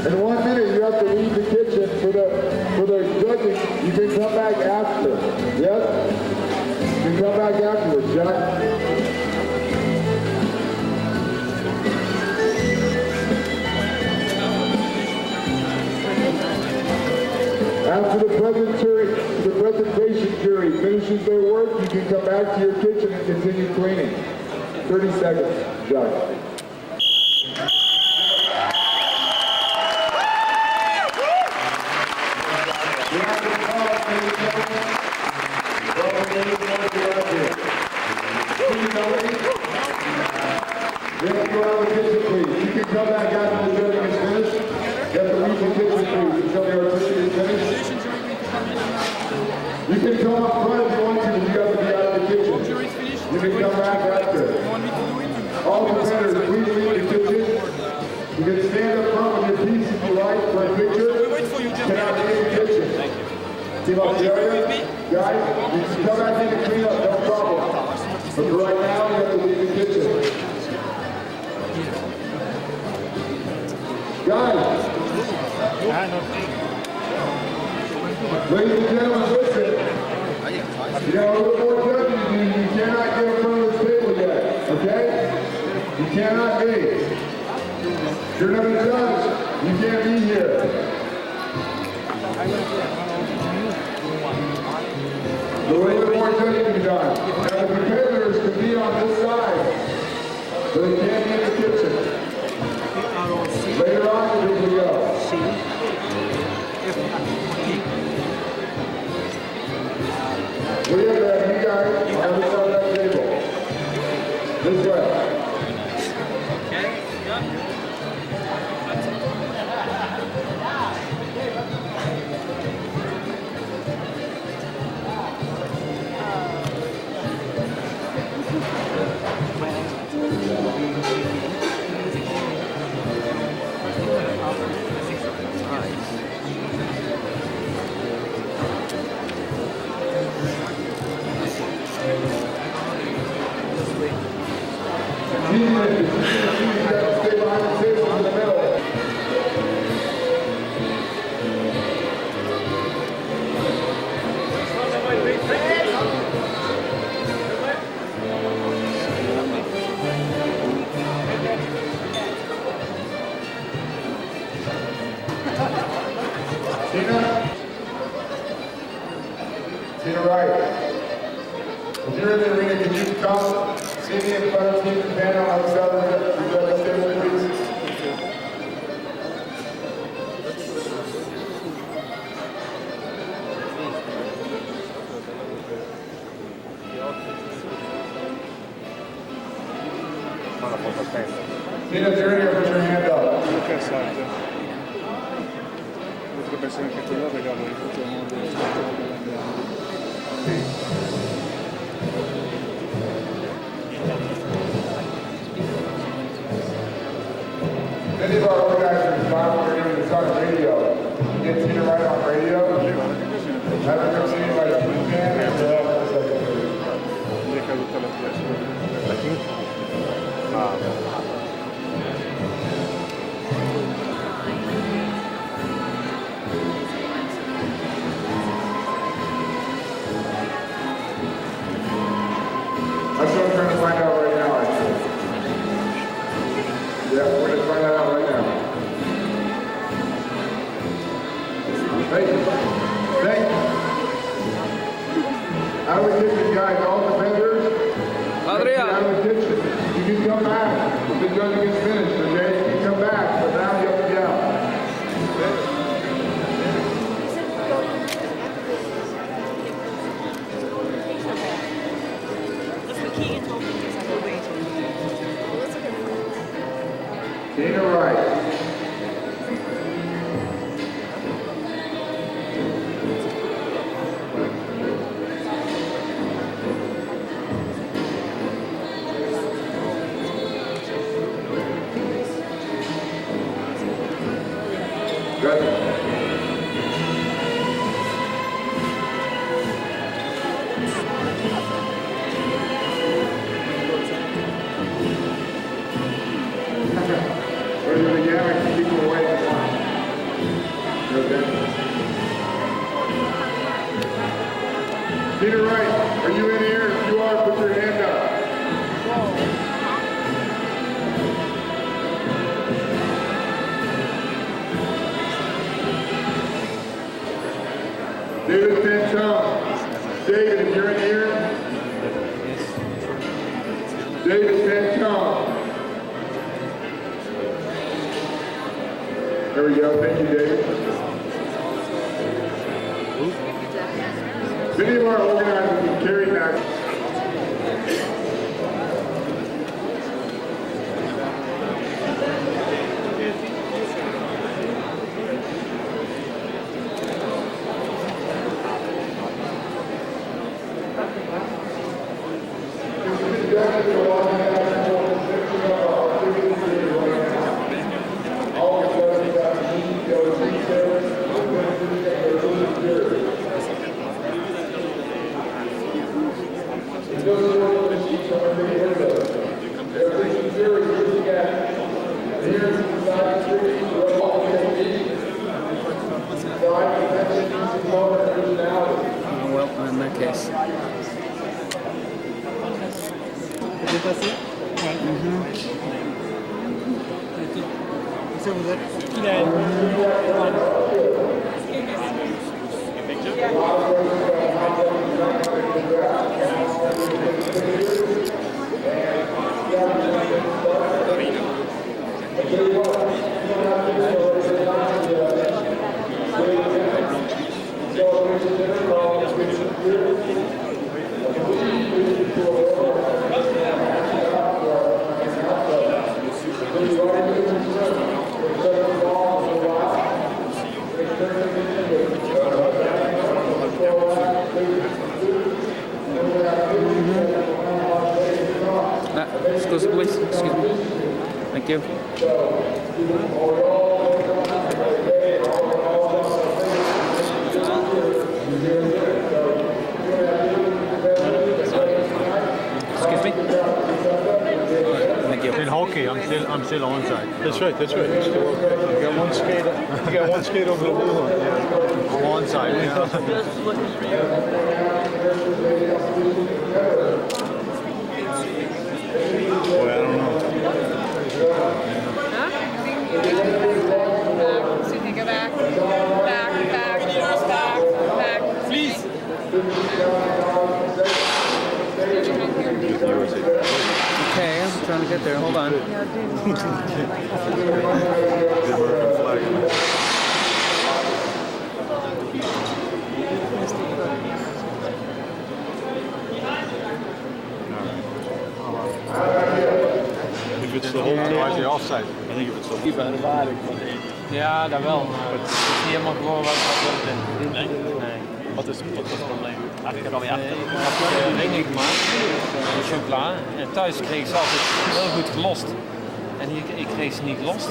[SPEAKER 1] In 1 minute, you have to leave the kitchen for the judging. You can come back after. Yes? You can come back afterwards, Jack. After the presentation jury finishes their work, you can come back to your kitchen and continue cleaning. 30 seconds, Jack. You can come back after the judging is finished. You have to leave the kitchen, please, until the artistic is finished. You can come up front if you want to, but you have to be out of the kitchen. You can come back after. All competitors, please leave the kitchen. You can stand up front with your piece if you like for a picture. Cannot leave the kitchen. Team Australia, guys, you can come back in and clean up, no problem. But for right now, you have to leave the kitchen. Guys, ladies and gentlemen, listen. You got a little more judging to do. You cannot get in front of this table yet, okay? You cannot be. You're not a judge. You can't be here. We have you guys on the side of that table. This way. Stay behind the table in the middle. Tina Wright. If you're in the arena, can you come see me in front of Team Japan on the side of the table, please? Tina, if you're in here, put your hand up. Many of our organizers thought we were doing this on radio. Get Tina Wright on radio. Have her come see me like a blue band and we'll have her That's what I'm trying to find out right now, actually. Yeah, we're going to find that out right now. Thank you. Thank you. Out of the kitchen, guys, all the vendors.
[SPEAKER 3] Adrian.
[SPEAKER 1] Out of the kitchen. You can come back. The judging is finished, okay? You can come back, but now you have to get out. Tina Wright. Good. Where's the beginning? Keep them away from one. Okay. Tina Wright, are you in here? If you are, put your hand up. David Pantone. David, if you're in here. David Pantone. There we go. Thank you, David. Many of our organizers have carried back.
[SPEAKER 4] Well, in that case.
[SPEAKER 3] Thank you. Excuse me? Thank you.
[SPEAKER 10] In hockey, I'm still onside.
[SPEAKER 9] That's right. You're still okay. You got one skate over the blue line.
[SPEAKER 10] I'm onside, yeah.
[SPEAKER 9] Boy, I don't know.
[SPEAKER 2] Excuse me, go back. Back. Please.
[SPEAKER 3] Okay, I'm trying to get there. Hold on.
[SPEAKER 9] If it's the whole
[SPEAKER 10] Why is he offside?
[SPEAKER 9] I think if it's the whole
[SPEAKER 11] Ja, dat wel, maar het is niet helemaal gewoon wat het is. Nee? Nee. Wat is het probleem? Eigenlijk alweer achter. Ring ik gemaakt, chocola. En thuis kreeg ik ze altijd heel goed gelost. En hier, ik kreeg ze niet gelost.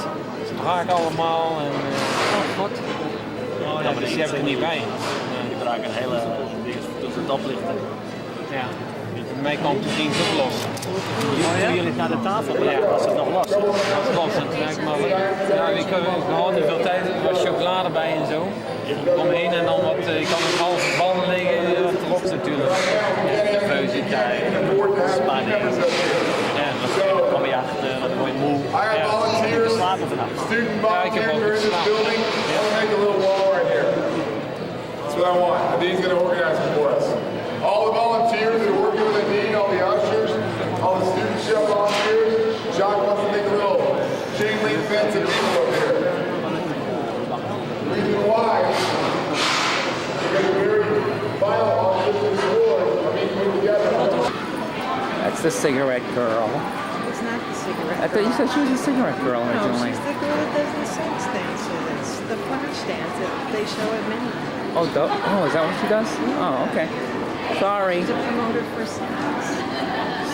[SPEAKER 11] Ze braken allemaal en... God. Ja, maar die heb ik er niet bij. Die braken een hele ding tussen het oplichten. Ja. Bij mij kwam toen ging het ook los. Jullie naar de tafel brengen, was het nog los? Dat was los. En toen dacht ik maar, ja, ik had niet veel tijd, er was chocolade bij en zo. Ik kom heen en dan wat, ik kan een halve ballen liggen, wat erop natuurlijk. Nervositeit, spanning. Ja, dan kom je achter, dan word je moe.
[SPEAKER 1] I have
[SPEAKER 11] Ja,
[SPEAKER 1] volunteers,
[SPEAKER 11] slapen vannacht.
[SPEAKER 1] student
[SPEAKER 11] Ja, ik heb
[SPEAKER 1] volunteers
[SPEAKER 11] ook
[SPEAKER 1] here in this
[SPEAKER 11] geslapen.
[SPEAKER 1] building. I want to make a little wall right here. That's what I want. Nadine's going to organize it for us. All the volunteers that are working with Nadine, all the ushers, all the student chef volunteers. Jacques wants to make a little chain link fence and people up here. The reason why is because we're very violent on this floor. I mean, put together.
[SPEAKER 3] That's the cigarette girl.
[SPEAKER 2] It's not the cigarette.
[SPEAKER 3] I thought you said she was a cigarette girl
[SPEAKER 2] No,
[SPEAKER 3] originally.
[SPEAKER 2] she's the girl that does the sex dances. The flash dance that they show at midnight.
[SPEAKER 3] Oh, is that what she does? Oh, okay. Sorry.
[SPEAKER 2] She's a promoter for sex.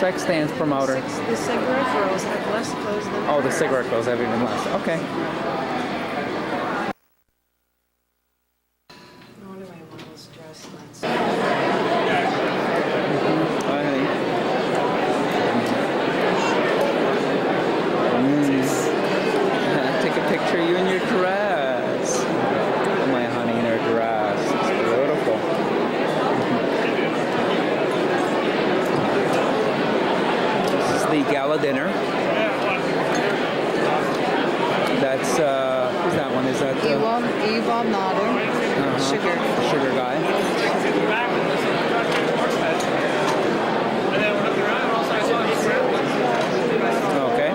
[SPEAKER 3] Sex dance promoter.
[SPEAKER 2] The cigarette girls have less clothes than
[SPEAKER 3] Oh, the
[SPEAKER 2] her.
[SPEAKER 3] cigarette girls have even less. Okay.
[SPEAKER 2] What do I want this dress?
[SPEAKER 3] Hi, honey. Take a picture of you in your dress. Oh, my honey in her dress. It's beautiful. This is the gala dinner. That's, who's that one? Is that
[SPEAKER 2] Yvonne Nader, sugar.
[SPEAKER 3] sugar guy? Okay.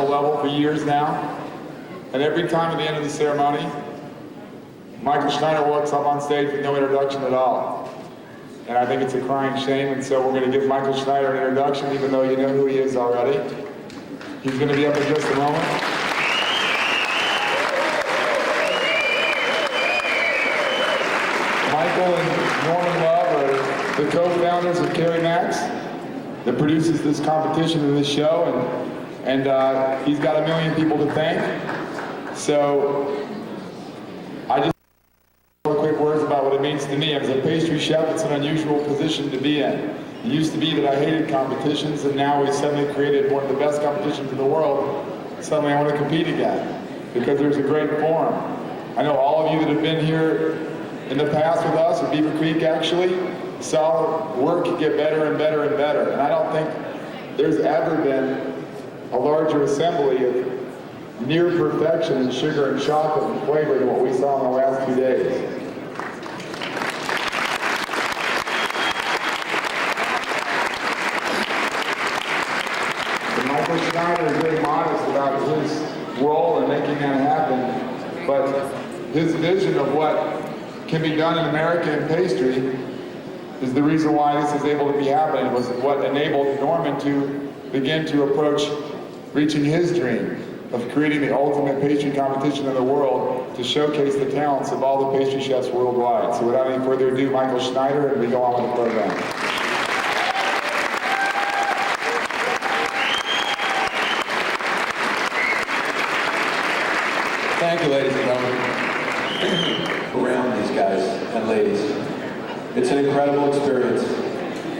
[SPEAKER 1] Level for years now, and every time at the end of the ceremony, Michael Schneider walks up on stage with no introduction at all. and I think it's a crying shame, and so we're going to give Michael Schneider an introduction, even though you know who he is already. He's going to be up in just a moment. Michael and Norman Love are the co-founders of Carrie Max that produces this competition and this show, and he's got 1 million people to thank. So I just quick words about what it means to me. As a pastry chef, it's an unusual position to be in. It used to be that I hated competitions, and now we suddenly created one of the best competitions in the world. Suddenly I want to compete again because there's a great forum. I know all of you that have been here in the past with us, at Beaver Creek actually, saw work get better and better and better. And I don't think there's ever been a larger assembly of near perfection in sugar and chocolate and flavor than what we saw in the last 2 days. Michael Schneider is very modest about his role in making that happen, but his vision of what can be done in America in pastry is the reason why this is able to be happening. It was what enabled Norman to begin to approach reaching his dream of creating the ultimate pastry competition in the world to showcase the talents of all the pastry chefs worldwide. So without any further ado, Michael Schneider, and we go on with the program.
[SPEAKER 12] Thank you, ladies and gentlemen. Around these guys and ladies. It's an incredible experience.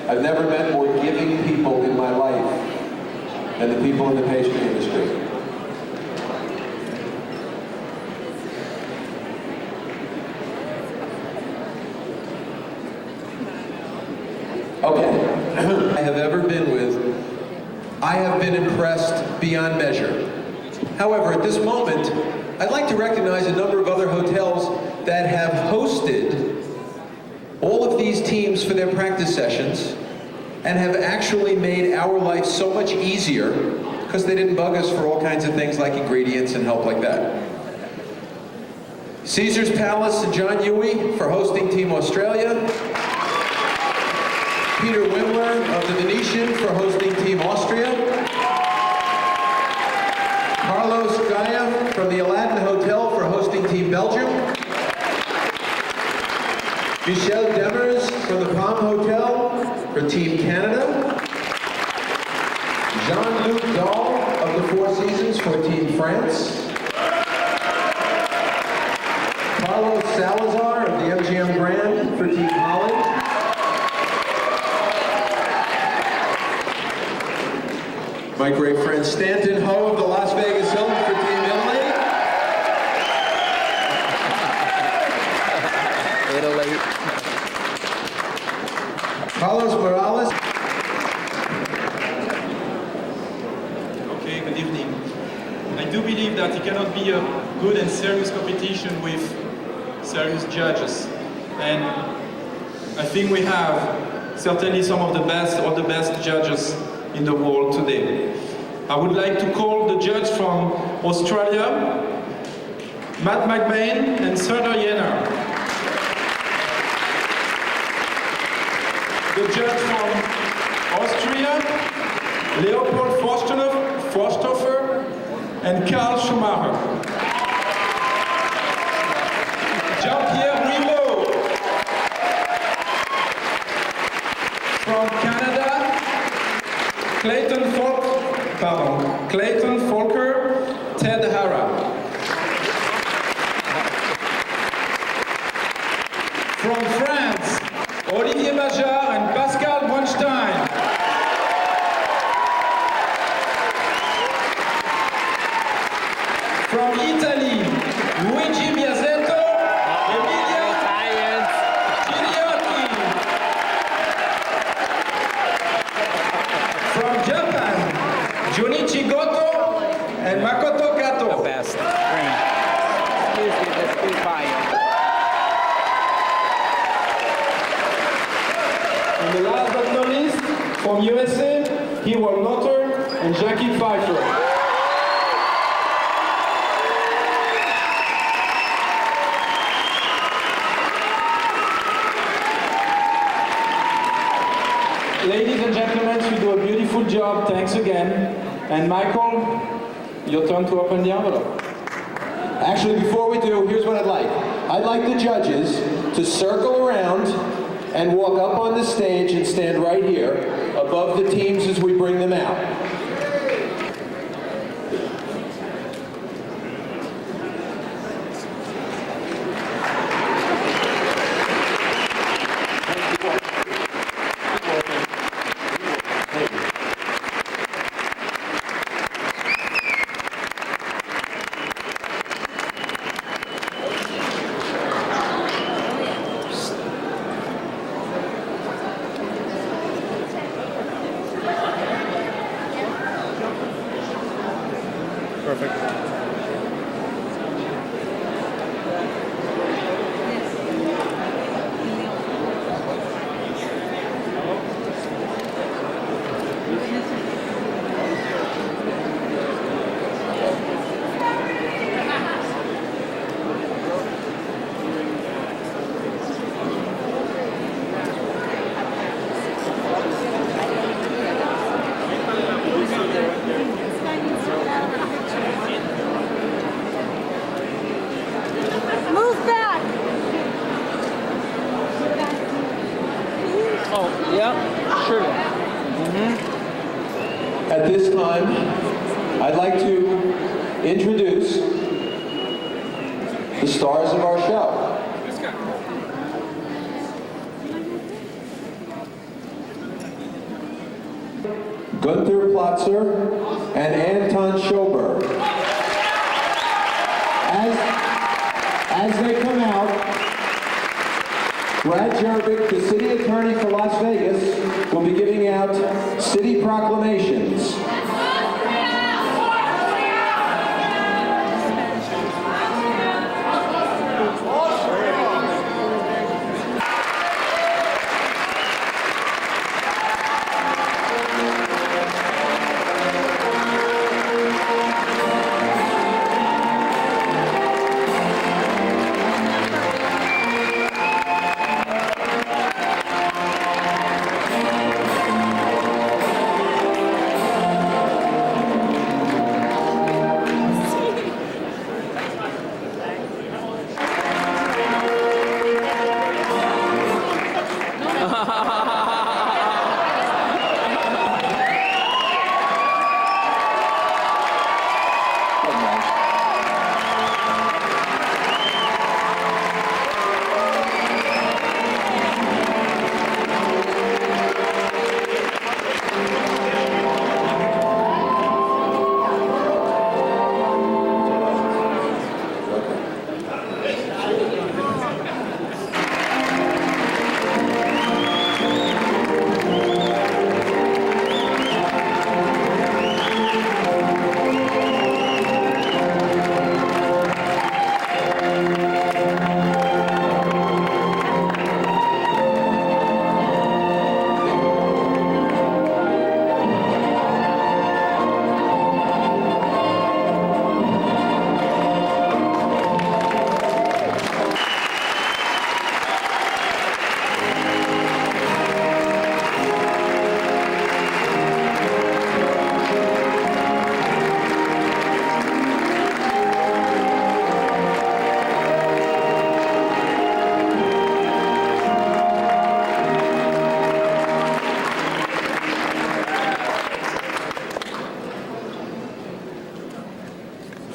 [SPEAKER 12] I've never met more giving people in my life than the people in the pastry industry. Okay. I have ever been with, I have been impressed beyond measure. However, at this moment, I'd like to recognize a number of other hotels that have hosted all of these teams for their practice sessions and have actually made our life so much easier because they didn't bug us for all kinds of things like ingredients and help like that. Caesar's Palace and John Huey for hosting Team Australia. Peter Wimler of the Venetian for hosting Team Austria. Carlos Gaia from the Aladdin Hotel for hosting Team Belgium. Michel Demers from the Palm Hotel for Team Canada. Jean-Luc Dahl of the Four Seasons for Team France. Carlos Salazar of the MGM Grand for Team Holland. My great friend Stanton Ho of the Las Vegas Hilton for Team Italy.
[SPEAKER 3] Italy.
[SPEAKER 12] Carlos Morales.
[SPEAKER 13] Okay, good evening. I do believe that it cannot be a good and serious competition with serious judges. And I think we have certainly some of the best or the best judges in the world today. I would like to call the judge from Australia, Matt McBain and Serdar Yener. The judge from Austria, Leopold Forsthofer and Karl Schumacher. Jean-Pierre Rilo from Canada, Clayton Folker, Ted Hara. From France, Olivier Majard and Pascal Bronstein. From Italy, Luigi Biasetto, Emilia Gigliotti. From Japan, Junichi Goto and Makoto Kato.
[SPEAKER 3] The best. Excuse me, let's be quiet.
[SPEAKER 13] And the last but not least, from USA, Hewell Notter and Jackie Pfeiffer. beautiful job. Thanks again. And Michael, your turn to open the envelope.
[SPEAKER 12] Actually, before we do, here's what I'd like. I'd like the judges to circle around and walk up on the stage and stand right here above the teams as we bring them out.
[SPEAKER 2] Move back.
[SPEAKER 3] Oh, yeah, sure.
[SPEAKER 12] At this time, I'd like to introduce the stars of our show. Gunther Platzer and Anton Schober. As they come out, Brad Jervik, the city attorney for Las Vegas, will be giving out city proclamations.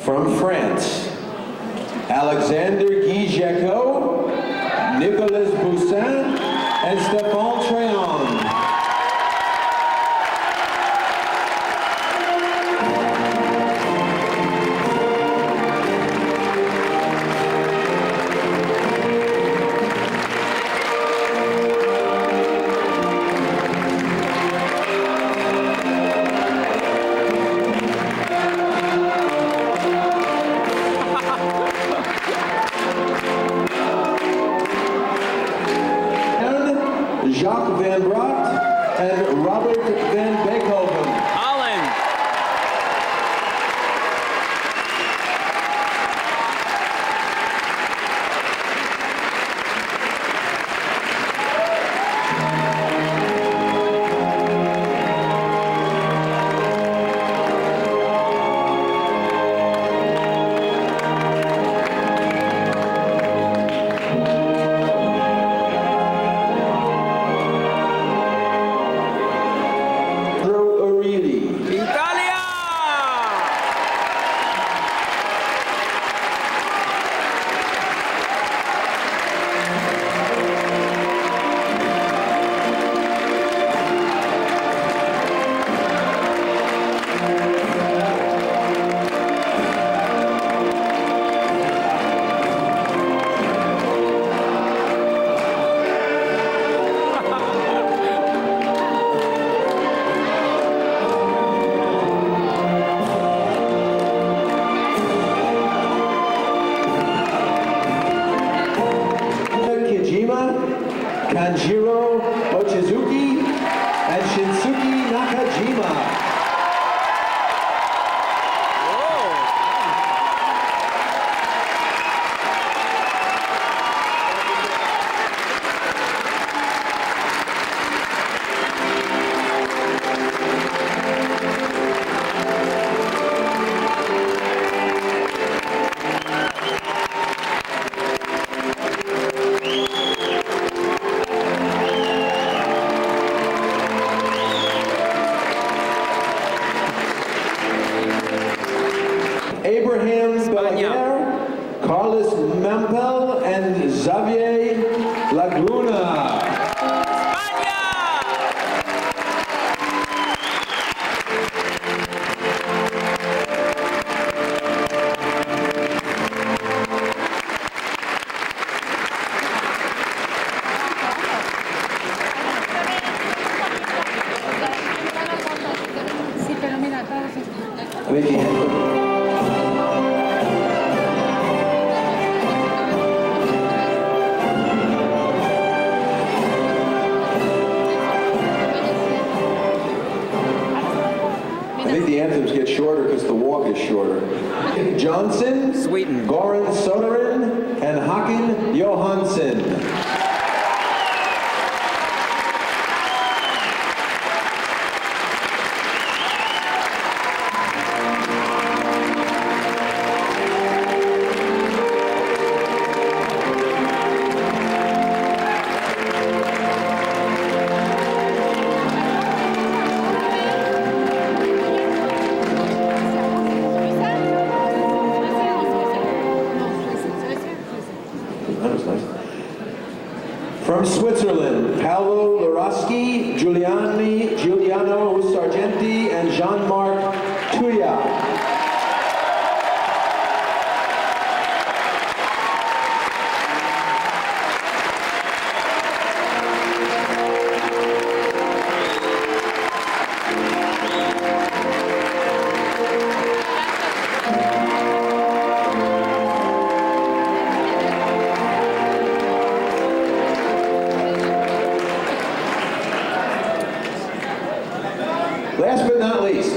[SPEAKER 12] From France, Alexander Guy Jacot, Nicolas Boussin, and Stéphane Tréon. Jacques Van Braght and Robert Van Beekhoven.
[SPEAKER 3] Holland.
[SPEAKER 12] Kanjiro Mochizuki and Shinsuke Nakajima. Abraham Belanger, Carlos Mampel, and Xavier Laguna.
[SPEAKER 14] Sí, pero mira, todos estos.
[SPEAKER 12] Ricky Henry. I think the anthems get shorter because the walk is shorter. Johnson,
[SPEAKER 3] Sweden,
[SPEAKER 12] Goran Soderin, and Håkan Johansson. That was nice. From Switzerland, Paolo Loroschi, Giuliano Sargenti, and Jean-Marc Tuya. Last but not least,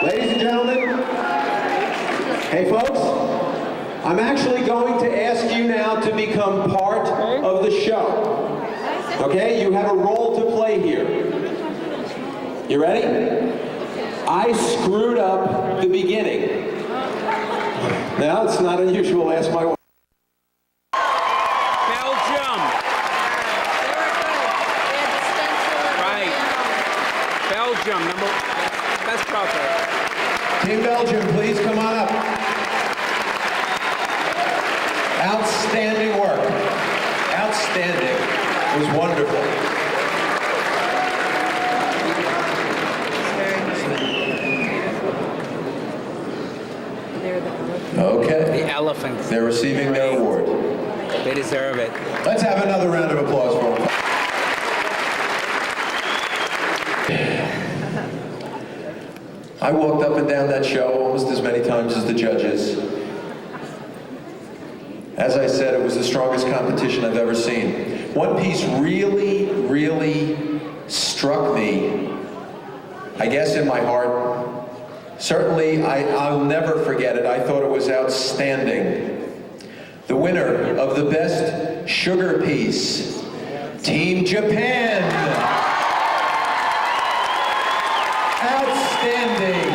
[SPEAKER 12] ladies and gentlemen, hey folks, I'm actually going to ask you now to become part of the show. Okay, you have a role to play here. You ready? I screwed up the beginning. Now, it's not unusual, ask my wife.
[SPEAKER 11] Belgium. Right. Belgium, best proper.
[SPEAKER 12] Team Belgium, please come on up. Outstanding work. Outstanding. It was wonderful. Okay.
[SPEAKER 4] The elephants.
[SPEAKER 12] They're receiving their award.
[SPEAKER 4] They deserve it.
[SPEAKER 12] Let's have another round of applause for them. I walked up and down that show almost as many times as the judges. As I said, it was the strongest competition I've ever seen. One piece really, really struck me, I guess in my heart, Certainly, I'll never forget it. I thought it was outstanding. The winner of the best sugar piece, Team Japan. Outstanding.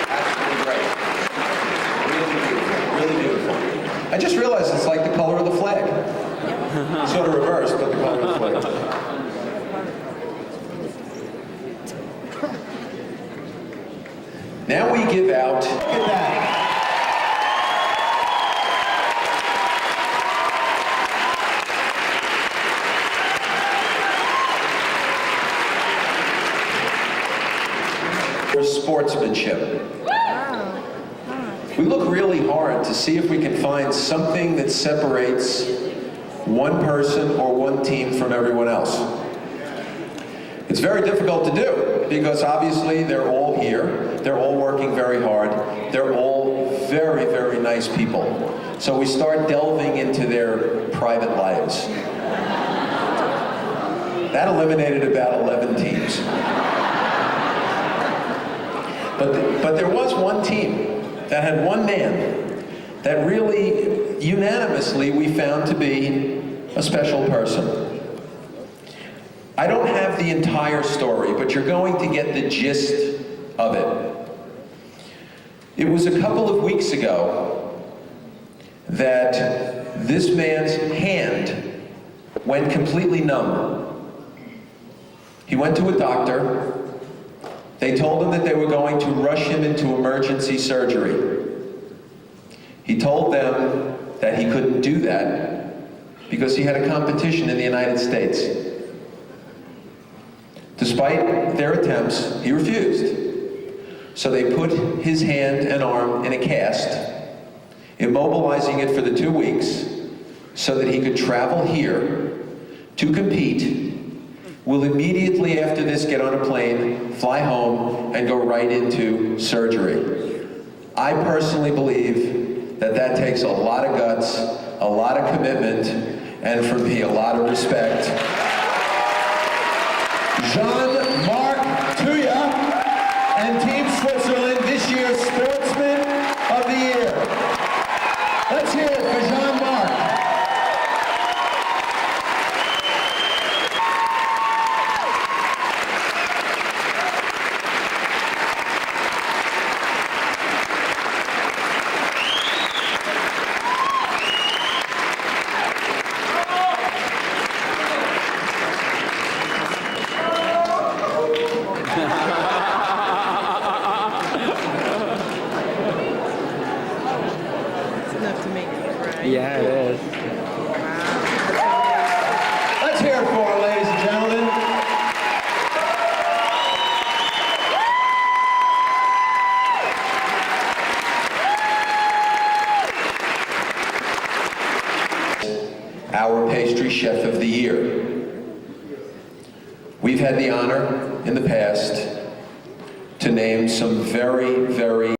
[SPEAKER 12] Absolutely great. Really beautiful. I just realized it's like the color of the flag. Sort of reversed, but the color of the flag. Now we give out, look at that. For sportsmanship. We look really hard to see if we can find something that separates one person or one team from everyone else. It's very difficult to do because obviously they're all here, they're all working very hard, they're all very, very nice people. So we start delving into their private lives. That eliminated about 11 teams. But there was one team that had one man that really unanimously we found to be a special person. I don't have the entire story, but you're going to get the gist of it. It was a couple of weeks ago that this man's hand went completely numb. He went to a doctor. They told him that they were going to rush him into emergency surgery. He told them that he couldn't do that because he had a competition in the United States. Despite their attempts, he refused. So they put his hand and arm in a cast, immobilizing it for the 2 weeks so that he could travel here to compete. Will immediately after this get on a plane, fly home, and go right into surgery. I personally believe that that takes a lot of guts, a lot of commitment, and for me, a lot of respect. Jean-Marc Thuya and Team Switzerland, this year's Sportsman of the Year. Let's hear it for Jean-Marc.
[SPEAKER 3] Yeah, it is.
[SPEAKER 12] Let's hear it for her, ladies and gentlemen. Our pastry chef of the year. We've had the honor in the past to name some very, very